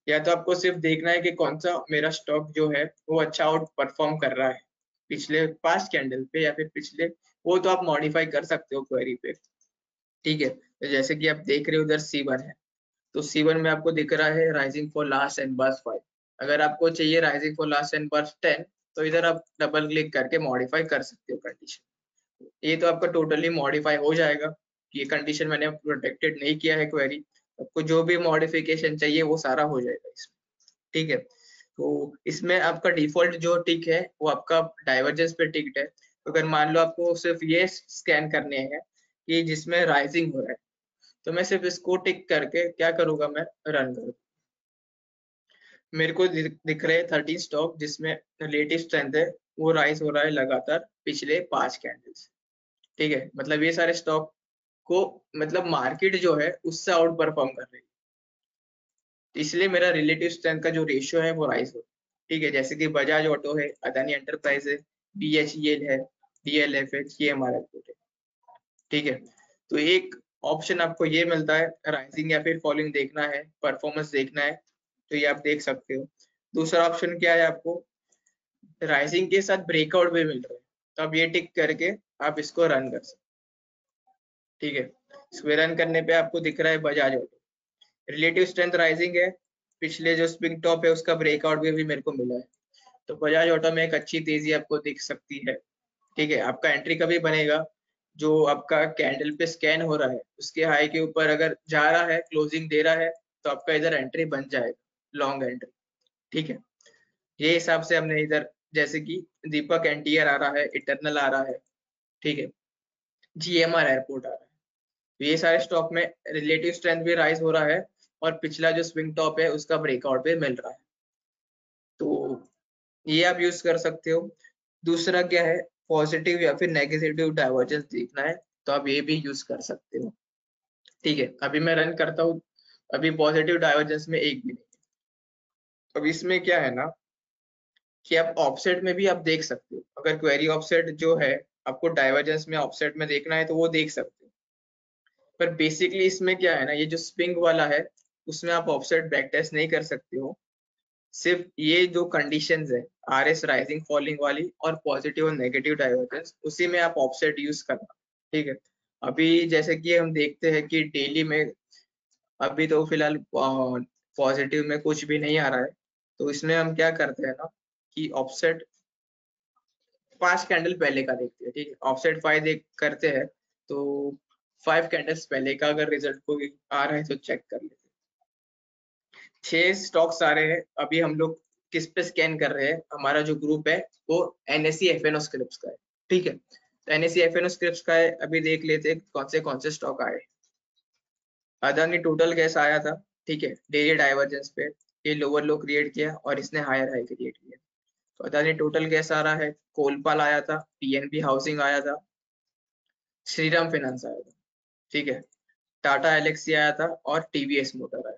या तो आपको सिर्फ देखना है कि कौन सा मेरा स्टॉक जो है वो अच्छा आउट परफॉर्म कर रहा है पिछले 5 कैंडल पे, या फिर पिछले, वो तो आप मॉडिफाई कर सकते हो क्वेरी पे, ठीक है। तो जैसे कि आप देख रहे हो उधर C1 है, तो C1 में आपको दिख रहा है rising for last and burst 5। अगर आपको चाहिए rising for last and burst 10, तो इधर आप डबल क्लिक करके मॉडिफाई कर सकते हो कंडीशन। ये तो आपका टोटली मॉडिफाई हो जाएगा, ये कंडीशन मैंने प्रोटेक्टेड नहीं किया है क्वेरी, आपको जो भी मॉडिफिकेशन चाहिए वो सारा हो जाएगा इसमें, ठीक है। तो इसमें आपका डिफॉल्ट जो टिक है वो आपका डाइवर्जेंस पे टिक्ड है। तो अगर मान लो आपको सिर्फ ये स्कैन करने हैं कि जिसमें राइजिंग हो रहा है, तो मैं सिर्फ इसको टिक करके क्या करूंगा, मैं रन करूँ। मेरे को दिख रहे 13 स्टॉक जिसमें रिलेटिव स्ट्रेंथ है वो राइज हो रहा है लगातार पिछले 5 कैंडल्स, ठीक है। मतलब ये सारे स्टॉक को, मतलब मार्केट जो है उससे आउट परफॉर्म कर रही है, इसलिए मेरा रिलेटिव स्ट्रेंथ का जो रेशियो है वो राइज हो, ठीक है। जैसे कि बजाज ऑटो है, अदानी एंटरप्राइज है, BHEL है, DLF है, KMRL है, ठीक है। तो एक ऑप्शन आपको ये मिलता है, राइजिंग या फिर फॉलिंग देखना है, परफॉर्मेंस देखना है, तो ये आप देख सकते हो। दूसरा ऑप्शन क्या है, आपको राइजिंग के साथ ब्रेकआउट भी मिल रहा है, तो आप ये टिक करके आप इसको रन कर सकते, ठीक है। इसको रन करने पे आपको दिख रहा है Bajaj auto, relative strength rising है, पिछले जो स्विंग टॉप है उसका ब्रेकआउट भी मेरे को मिला है, तो बजाज ऑटो में एक अच्छी तेजी आपको दिख सकती है, ठीक है। आपका एंट्री कभी बनेगा, जो आपका कैंडल पे स्कैन हो रहा है उसके हाई के ऊपर अगर जा रहा है, क्लोजिंग दे रहा है, तो आपका इधर एंट्री बन जाएगा, लॉन्ग एंट्री, ठीक है। ये हिसाब से हमने इधर, जैसे कि दीपक एनटीआर आ रहा है, इटरनल आ रहा है, ठीक है, GMR एयरपोर्ट आ रहा है, तो ये सारे स्टॉक में रिलेटिव स्ट्रेंथ भी राइज हो रहा है और पिछला जो स्विंग टॉप है उसका ब्रेकआउट भी मिल रहा है, तो ये आप यूज कर सकते हो। दूसरा क्या है, पॉजिटिव या फिर नेगेटिव डाइवर्जेंस देखना है तो आप ये भी यूज कर सकते हो, ठीक है। अभी मैं रन करता हूँ, अभी पॉजिटिव डाइवर्जेंस में एक भी नहीं। अब इसमें क्या है ना कि आप ऑफसेट में भी आप देख सकते हो, अगर क्वेरी ऑफसेट जो है आपको डाइवर्जेंस में ऑफसेट में देखना है तो वो देख सकते हो। पर बेसिकली इसमें क्या है ना, ये जो स्विंग वाला है उसमें आप ऑफसेट बैक टेस्ट नहीं कर सकते हो, सिर्फ ये जो कंडीशंस है, RS राइजिंग फॉलिंग वाली और पॉजिटिव और नेगेटिव डाइवर्जेंस, उसी में आप ऑफसेट यूज करना, ठीक है। अभी जैसे कि हम देखते हैं कि डेली में अभी तो फिलहाल पॉजिटिव में कुछ भी नहीं आ रहा है, तो इसमें हम क्या करते हैं ना कि ऑफसेट 5 कैंडल पहले का देखते हैं, ठीक है। ऑफसेट 5 देख करते हैं तो 5 कैंडल्स पहले का अगर रिजल्ट को आ रहा है तो चेक कर लेते हैं। 6 स्टॉक्स आ रहे हैं। अभी हम लोग किस पे स्कैन कर रहे हैं, हमारा जो ग्रुप है वो NSE FNO स्क्रिप्ट्स का है, ठीक है। तो NSE FNO स्क्रिप्ट्स का है, अभी देख लेते हैं कौन से स्टॉक आए। अदानी टोटल गैस आया था, ठीक है, डेली डाइवर्जेंस पे ये लोअर लो क्रिएट किया और इसने हायर हाई क्रिएट किया। तो अदानी टोटल गैस आ रहा है, कोलपाल आया था, PNB हाउसिंग आया था, श्रीराम फाइनेंस आया था, ठीक है, टाटा एलेक्सी आया था और TVS मोटर आया।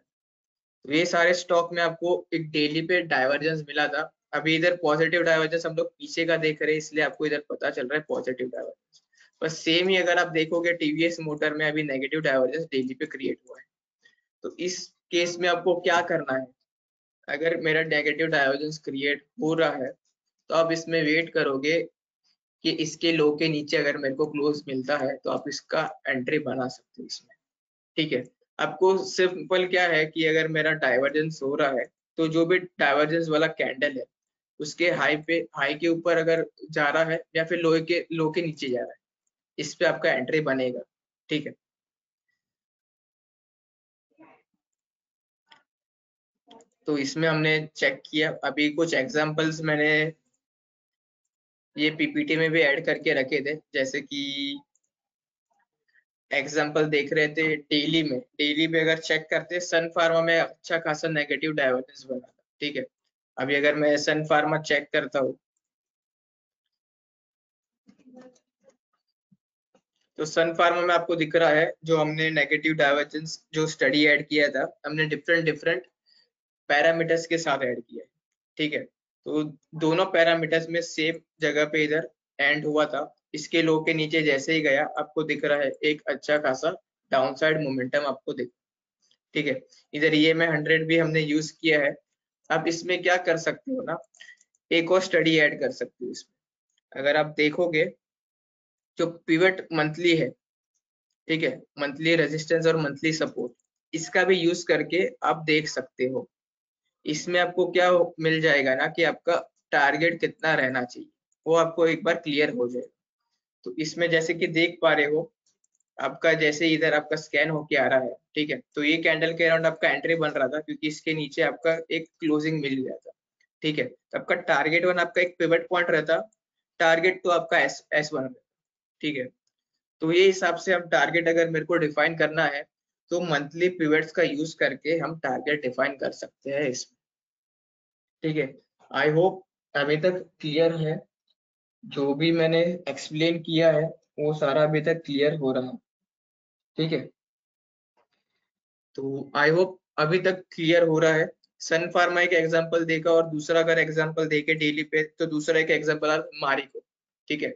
तो ये सारे स्टॉक में आपको एक डेली पे डाइवर्जेंस मिला था। अभी इधर पॉजिटिव डाइवर्जेंस हम लोग पीछे का देख रहे हैं, इसलिए आपको इधर पता चल रहा है पॉजिटिव डाइवर्जेंस। बस सेम ही अगर आप देखोगे TVS मोटर में अभी नेगेटिव डाइवर्जेंस डेली पे क्रिएट हुआ है। तो इस केस में आपको क्या करना है, अगर मेरा नेगेटिव डाइवर्जेंस क्रिएट हो रहा है तो आप इसमें वेट करोगे कि इसके लो के नीचे अगर मेरे को क्लोज मिलता है तो आप इसका एंट्री बना सकते हो इसमें, ठीक है। आपको सिंपल क्या है कि अगर मेरा डाइवर्जेंस हो रहा है तो जो भी डाइवर्जेंस वाला कैंडल है उसके हाई के ऊपर अगर जा रहा है या फिर लो के नीचे जा रहा है, इस पे आपका एंट्री बनेगा, ठीक है। तो इसमें हमने चेक किया, अभी कुछ एग्जांपल्स मैंने ये PPT में भी ऐड करके रखे थे, जैसे कि एग्जांपल देख रहे थे डेली में अगर चेक करते सन फार्मा में अच्छा खासा नेगेटिव डाइवर्जेंस बना था, ठीक है। अभी अगर मैं सन फार्मा चेक करता हूँ तो सन फार्मा में आपको दिख रहा है जो हमने नेगेटिव डाइवर्जेंस जो स्टडी ऐड किया था, हमने डिफरेंट डिफरेंट पैरामीटर्स के साथ ऐड किया है, ठीक है। तो दोनों पैरामीटर्स में सेम जगह पे इधर एंड हुआ था। इसके लो के नीचे जैसे ही गया आपको दिख रहा है एक अच्छा खासा डाउनसाइड मोमेंटम आपको दिख, ठीक है। इधर EMA 100 भी हमने यूज किया है। आप इसमें क्या कर सकते हो ना, एक और स्टडी ऐड कर सकते हो इसमें। अगर आप देखोगे जो पिवट मंथली है, ठीक है, मंथली रेजिस्टेंस और मंथली सपोर्ट, इसका भी यूज करके आप देख सकते हो। इसमें आपको क्या मिल जाएगा ना कि आपका टारगेट कितना रहना चाहिए वो आपको एक बार क्लियर हो जाएगा। तो इसमें जैसे कि देख पा रहे हो आपका जैसे इधर आपका स्कैन होके आ रहा है, ठीक है। तो ये कैंडल के अराउंड आपका एंट्री बन रहा था क्योंकि इसके नीचे आपका एक क्लोजिंग मिल गया था, ठीक है। तो आपका टारगेट वन आपका एक पिवट पॉइंट रहता, टारगेट तो आपका S1 रहता, ठीक है। तो ये हिसाब से हम टारगेट अगर मेरे को डिफाइन करना है तो मंथली पिवट्स का यूज करके हम टारगेट डिफाइन कर सकते हैं इसमें, ठीक है। आई होप अभी तक क्लियर है, जो भी मैंने एक्सप्लेन किया है वो सारा अभी तक क्लियर हो रहा है, ठीक है। तो आई होप अभी तक क्लियर हो रहा है। सन फार्मा एक एग्जांपल देखा और दूसरा अगर एग्जांपल देखे डेली पे तो दूसरा एक एग्जांपल मारिको, ठीक है।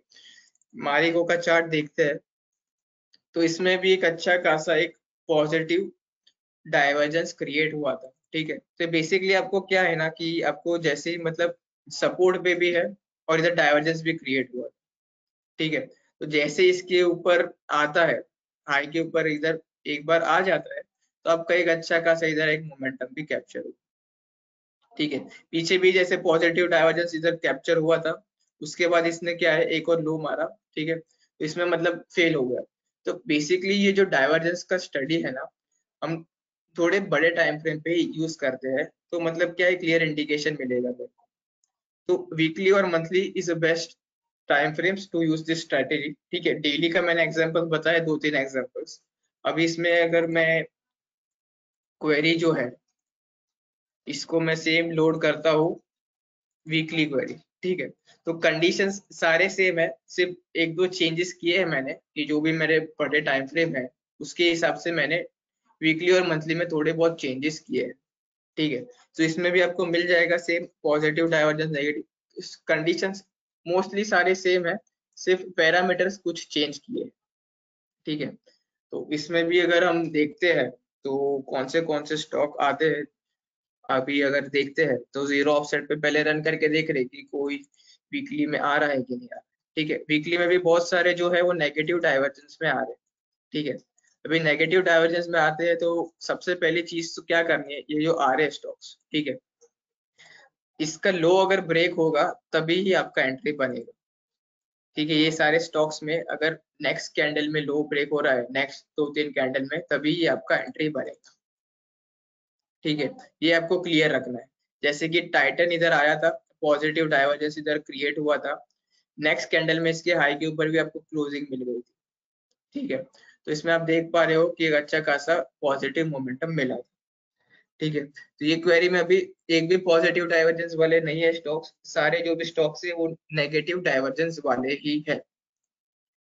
मारिको का चार्ट देखते हैं तो इसमें भी एक अच्छा खासा एक पॉजिटिव डाइवर्जेंस क्रिएट हुआ था, ठीक है। तो बेसिकली आपको क्या है ना कि आपको जैसे ही मतलब सपोर्ट पे भी है और इधर डाइवर्जेंस भी क्रिएट हुआ, ठीक है। तो जैसे इसके ऊपर आता है, हाई के ऊपर इधर एक बार आ जाता है तो आपका एक अच्छा खासा इधर एक मोमेंटम भी कैप्चर हुआ, ठीक है। पीछे भी जैसे पॉजिटिव डाइवर्जेंस इधर कैप्चर हुआ था, उसके बाद इसने क्या है एक और लो मारा, ठीक है। तो इसमें मतलब फेल हो गया। तो बेसिकली ये जो डाइवर्जेंस का स्टडी है ना, हम थोड़े बड़े टाइम फ्रेम पे यूज करते हैं तो मतलब क्या है क्लियर इंडिकेशन मिलेगा मेरे को। तो वीकली और monthly is the best time frames to use this strategy, ठीक है। डेली का मैंने एग्जांपल बताया, 2-3 एग्जांपल्स। अभी इसमें अगर मैं क्वेरी जो है इसको मैं सेम लोड करता हूँ वीकली क्वेरी, ठीक है। तो कंडीशंस सारे सेम है, सिर्फ एक दो चेंजेस किए हैं मैंने कि जो भी मेरे बड़े टाइम फ्रेम है उसके हिसाब से मैंने वीकली और मंथली में थोड़े बहुत चेंजेस किए हैं, ठीक है। तो इसमें भी आपको मिल जाएगा same positive divergence negative conditions, mostly सारे सेम है, सिर्फ पैरामीटर्स कुछ चेंज किए, ठीक है। तो इसमें भी अगर हम देखते हैं तो कौन से स्टॉक आते हैं, अभी अगर देखते हैं तो जीरो ऑफसेट पे पहले रन करके देख रहे कि कोई वीकली में आ रहा है कि नहीं आ रहा है, ठीक है। वीकली में भी बहुत सारे जो है वो नेगेटिव डाइवर्जेंस में आ रहे हैं, ठीक है। अभी नेगेटिव डाइवर्जेंस में आते हैं तो सबसे पहली चीज तो क्या करनी है, ये जो आ रहे हैं स्टॉक्स, ठीक है, इसका लो अगर ब्रेक होगा तभी ही आपका एंट्री बनेगा। ठीक है, ये सारे स्टॉक्स में अगर नेक्स्ट कैंडल में लो ब्रेक हो रहा है नेक्स्ट 2-3 कैंडल में, तभी ही आपका एंट्री बनेगा। ठीक है, ये आपको क्लियर रखना है। जैसे कि टाइटन इधर आया था, पॉजिटिव डाइवर्जेंस इधर क्रिएट हुआ था, नेक्स्ट कैंडल में इसके हाई के ऊपर भी आपको क्लोजिंग मिल गई थी। ठीक है, तो इसमें आप देख पा रहे हो कि एक अच्छा खासा पॉजिटिव मोमेंटम मिला था। ठीक है, तो ये क्वेरी में अभी एक भी पॉजिटिव डाइवर्जेंस वाले नहीं है स्टॉक्स, सारे जो भी स्टॉक्स है वो नेगेटिव डाइवर्जेंस वाले ही है।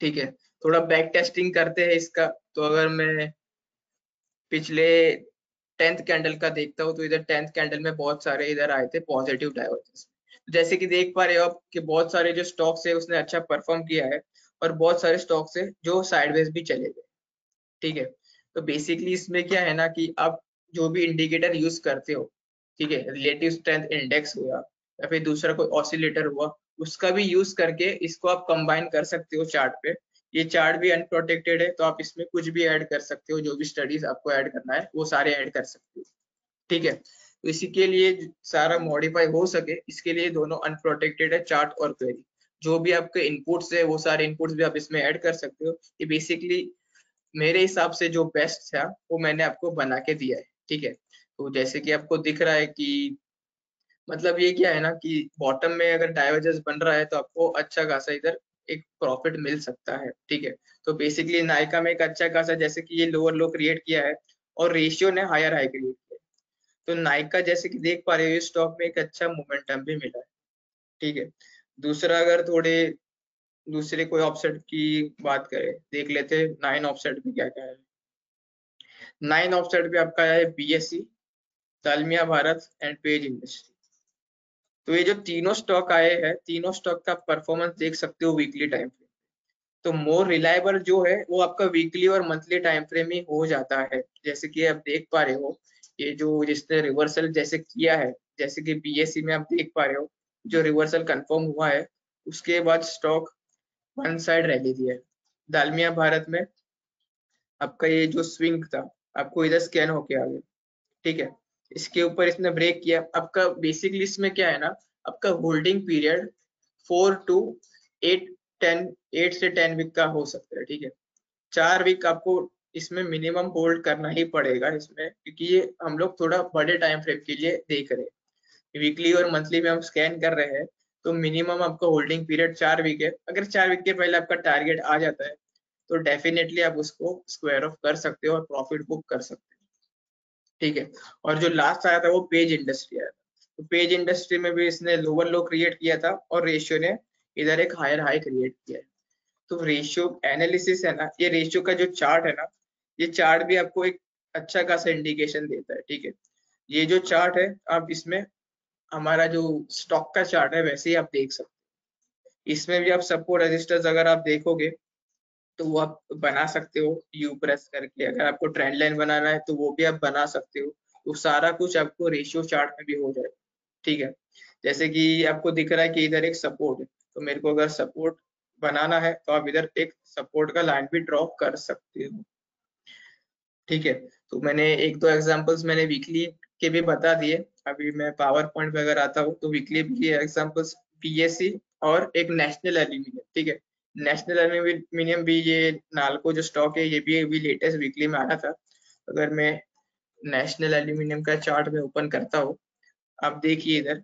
ठीक है, थोड़ा बैक टेस्टिंग करते हैं इसका। तो अगर मैं पिछले 10th कैंडल का देखता हूँ तो इधर 10th कैंडल में बहुत सारे इधर आए थे पॉजिटिव डाइवर्जेंस। जैसे कि देख पा रहे हो आप कि बहुत सारे जो स्टॉक्स है उसने अच्छा परफॉर्म किया है, और बहुत सारे स्टॉक्स है जो साइडवेज भी चले गए। ठीक है, तो बेसिकली इसमें क्या है ना कि आप जो भी इंडिकेटर यूज करते हो, ठीक है, रिलेटिव स्ट्रेंथ इंडेक्स हुआ या फिर दूसरा कोई ऑसिलेटर हुआ, उसका भी यूज करके इसको आप कंबाइन कर सकते हो चार्ट पे। ये चार्ट भी अनप्रोटेक्टेड है, तो आप इसमें कुछ भी ऐड कर सकते हो, जो भी स्टडीज आपको ऐड करना है वो सारे ऐड कर सकते हो। ठीक है, तो इसी के लिए सारा मॉडिफाई हो सके, इसके लिए दोनों अनप्रोटेक्टेड है, चार्ट और क्वेरी। जो भी आपके इनपुट्स है वो सारे इनपुट्स भी आप इसमें ऐड कर सकते हो। ये बेसिकली मेरे हिसाब से जो बेस्ट था वो मैंने आपको बना के दिया है। ठीक है, तो जैसे कि आपको दिख रहा है कि मतलब ये क्या है ना कि बॉटम में अगर डाइवर्जेंस बन रहा है तो आपको अच्छा खासा इधर एक प्रॉफिट मिल सकता है। ठीक है, तो बेसिकली नायका में एक अच्छा खासा, जैसे कि ये लोअर लो क्रिएट किया है और रेशियो ने हायर हाई क्रिएट किया है, तो नायका जैसे कि देख पा रहे हो स्टॉक में एक अच्छा मोमेंटम भी मिला है। ठीक है, दूसरा अगर थोड़े दूसरे कोई ऑफसेट की बात करें, देख लेते हैं 9 ऑफसेट भी क्या क्या है। 9 ऑफसेट पे आपका है BSC, Dalmia Bharat and page industry. तो ये जो तीनों स्टॉक आए हैं, तीनों स्टॉक का परफॉर्मेंस देख सकते हो वीकली टाइम फ्रेम। तो मोर रिलायबल जो है वो आपका वीकली और मंथली टाइम फ्रेम ही हो जाता है। जैसे कि आप देख पा रहे हो ये जो जिसने रिवर्सल जैसे किया है, जैसे कि बीएससी में आप देख पा रहे हो जो रिवर्सल कंफर्म हुआ है, उसके बाद स्टॉक वन साइड रैली दिया है। दालमिया भारत में आपका ये जो स्विंग था आपको इधर स्कैन होके आ गया। ठीक है, इसके ऊपर इसने ब्रेक किया। आपका बेसिकली इसमें क्या है ना, आपका होल्डिंग पीरियड 4 to 8 10 8 से 10 वीक का हो सकता है। ठीक है, 4 वीक आपको इसमें मिनिमम होल्ड करना ही पड़ेगा इसमें, क्योंकि ये हम लोग थोड़ा बड़े टाइम फ्रेम के लिए देख रहे हैं। वीकली और मंथली में हम स्कैन कर रहे हैं, तो मिनिमम आपका होल्डिंग पीरियड 4 वीक है। अगर 4 वीक के पहले आपका टारगेट आ जाता है तो डेफिनेटली आप उसको स्क्वायर ऑफ कर सकते हो और प्रॉफिट बुक कर सकते हो। ठीक है, और जो लास्ट आया था वो पेज इंडस्ट्री आया था। तो पेज इंडस्ट्री में भी इसने लोअर लो क्रिएट किया था और रेशियो ने इधर एक हायर हाई क्रिएट किया है। तो रेशियो एनालिसिस है ना, ये रेशियो का जो चार्ट है ना, ये चार्ट भी आपको एक अच्छा खासा इंडिकेशन देता है। ठीक है, ये जो चार्ट है आप इसमें हमारा जो स्टॉक का चार्ट है वैसे ही आप देख सकते हो। इसमें भी आप सपोर्ट रेजिस्टर्स अगर आप देखोगे तो वो आप बना सकते हो यू प्रेस करके। अगर आपको ट्रेंड लाइन बनाना है तो वो भी आप बना सकते हो। तो सारा कुछ आपको रेशियो चार्ट में भी हो जाएगा। ठीक है, जैसे कि आपको दिख रहा है कि इधर एक सपोर्ट है, तो मेरे को अगर सपोर्ट बनाना है तो आप इधर एक सपोर्ट का लाइन भी ड्रॉ कर सकते हो। ठीक है, तो मैंने एक दो एग्जांपल्स मैंने वीकली के भी बता दिए। अभी मैं पावर पॉइंट पे अगर आता हूँ तो वीकली भी एग्जांपल्स पीएससी और एक नेशनल एल्यूमिनियम। ठीक है, नेशनल एल्यूमिनियम भी ये नाल्को जो स्टॉक है ये भी अभी लेटेस्ट वीकली में आया था। अगर मैं नेशनल एल्यूमिनियम का चार्ट में ओपन करता हूँ, आप देखिए इधर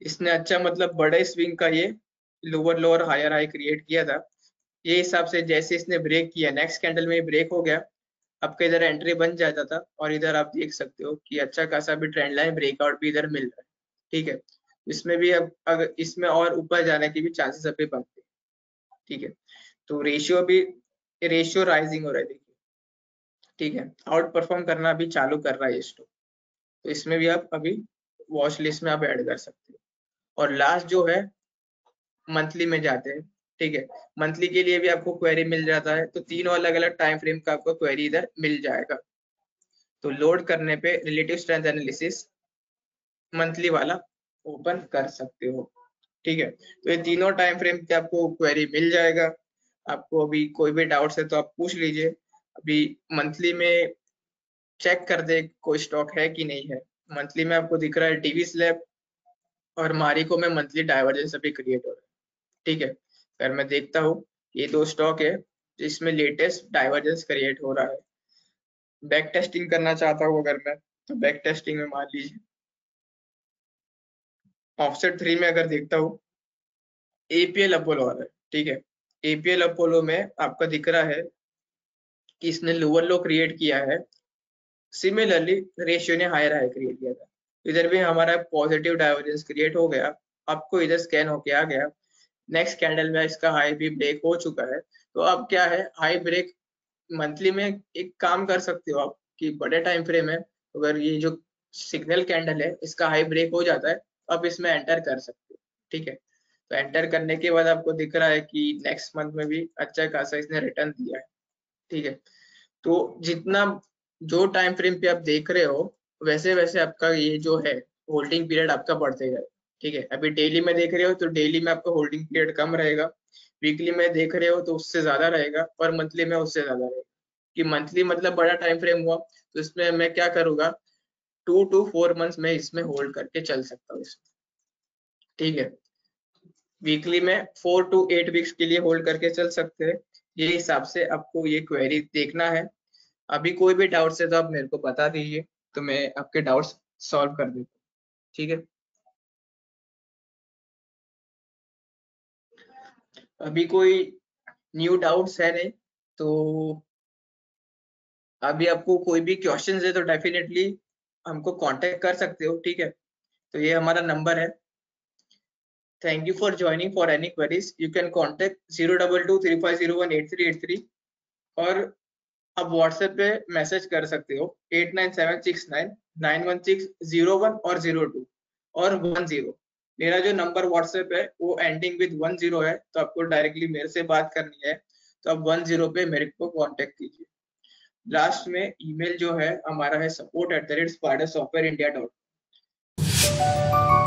इसने अच्छा मतलब बड़े स्विंग का ये lower lower higher high create किया था। ये हिसाब से जैसे इसने ब्रेक किया नेक्स्ट कैंडल में ब्रेक हो गया, आपका इधर एंट्री बन जाता था। और इधर आप देख सकते हो कि अच्छा खासा भी ट्रेंड लाइन ब्रेकआउट भी इधर मिल रहा है। ठीक है, इसमें भी अब अगर इसमें और ऊपर जाने की भी चांसेस अभी बनते हैं। ठीक है, तो रेशियो राइजिंग हो रहा है देखिए। ठीक है, आउट परफॉर्म करना भी चालू कर रहा है ये स्टॉक, तो इसमें भी आप अभी वॉच लिस्ट में आप ऐड कर सकते हो। और लास्ट जो है मंथली में जाते हैं। ठीक है, मंथली के लिए भी आपको क्वेरी मिल जाता है, तो तीनों अलग अलग टाइम फ्रेम का आपको क्वेरी इधर मिल जाएगा। तो लोड करने पे रिलेटिव स्ट्रेंथ एनालिसिस मंथली वाला ओपन कर सकते हो। ठीक है, तो ये तीनों टाइम फ्रेम पे आपको क्वेरी मिल जाएगा। आपको अभी कोई भी डाउट्स है तो आप पूछ लीजिए। अभी मंथली में चेक कर दे कोई स्टॉक है कि नहीं है। मंथली में आपको दिख रहा है डीवी स्लैब, और मारिको में मंथली डाइवर्जेंस अभी क्रिएट हो रहा है, ठीक है। अगर मैं देखता हूँ ये 2 स्टॉक है जिसमें लेटेस्ट डाइवर्जेंस क्रिएट हो रहा है। बैक टेस्टिंग करना चाहता हूँ अगर मैं, तो बैक टेस्टिंग में मान लीजिए ऑफसेट 3 में अगर देखता हूँ एपीएल अपोलो आ रहा है, ठीक है। एपीएल अपोलो में आपका दिख रहा है कि इसने लोअर लो क्रिएट किया है, सिमिलरली रेशियो ने हायर हाई क्रिएट किया था। इधर भी हमारा पॉजिटिव डाइवर्जेंस क्रिएट हो गया, आपको इधर स्कैन होके आ गया। नेक्स्ट कैंडल में इसका हाई भी ब्रेक हो चुका है। तो अब क्या है, हाई ब्रेक मंथली में एक काम कर सकते हो आप कि बड़े टाइम फ्रेम में अगर ये जो सिग्नल कैंडल है इसका हाई ब्रेक हो जाता है तो आप इसमें एंटर कर सकते हो, ठीक है। तो एंटर करने के बाद आपको दिख रहा है कि नेक्स्ट मंथ में भी अच्छा खासा इसने रिटर्न दिया है, ठीक है। तो जितना जो टाइम फ्रेम पे आप देख रहे हो वैसे वैसे आपका ये जो है होल्डिंग पीरियड आपका बढ़ते जाए, ठीक है। अभी डेली में देख रहे हो तो डेली में आपका होल्डिंग पीरियड कम रहेगा, वीकली में देख रहे हो तो उससे ज्यादा रहेगा, और मंथली में उससे ज्यादा रहेगा। कि मंथली मतलब बड़ा टाइम फ्रेम हुआ तो इसमें मैं क्या करूंगा, 2 to 4 मंथ्स में इसमें होल्ड करके चल सकता हूँ इसमें, ठीक है। वीकली में 4 to 8 वीक्स के लिए होल्ड करके चल सकते हैं। ये हिसाब से आपको ये क्वेरी देखना है। अभी कोई भी डाउट्स है तो आप मेरे को बता दीजिए, तो मैं आपके डाउट्स सॉल्व कर देता हूँ, ठीक है। अभी कोई न्यू डाउट्स है नहीं, तो अभी आपको कोई भी क्वेश्चंस है तो डेफिनेटली हमको कांटेक्ट कर सकते हो, ठीक है। तो ये हमारा नंबर है। Thank you for joining, for any queries you can contact 02235018383, और आप व्हाट्सएप पे मैसेज कर सकते हो 8976991601 और 02 और 10। मेरा जो नंबर व्हाट्सएप है वो एंडिंग विद 10 है, तो आपको डायरेक्टली मेरे से बात करनी है तो आप 10 पे मेरे को कांटेक्ट कीजिए। लास्ट में ईमेल जो है हमारा है support@spidersoftwareindia.com।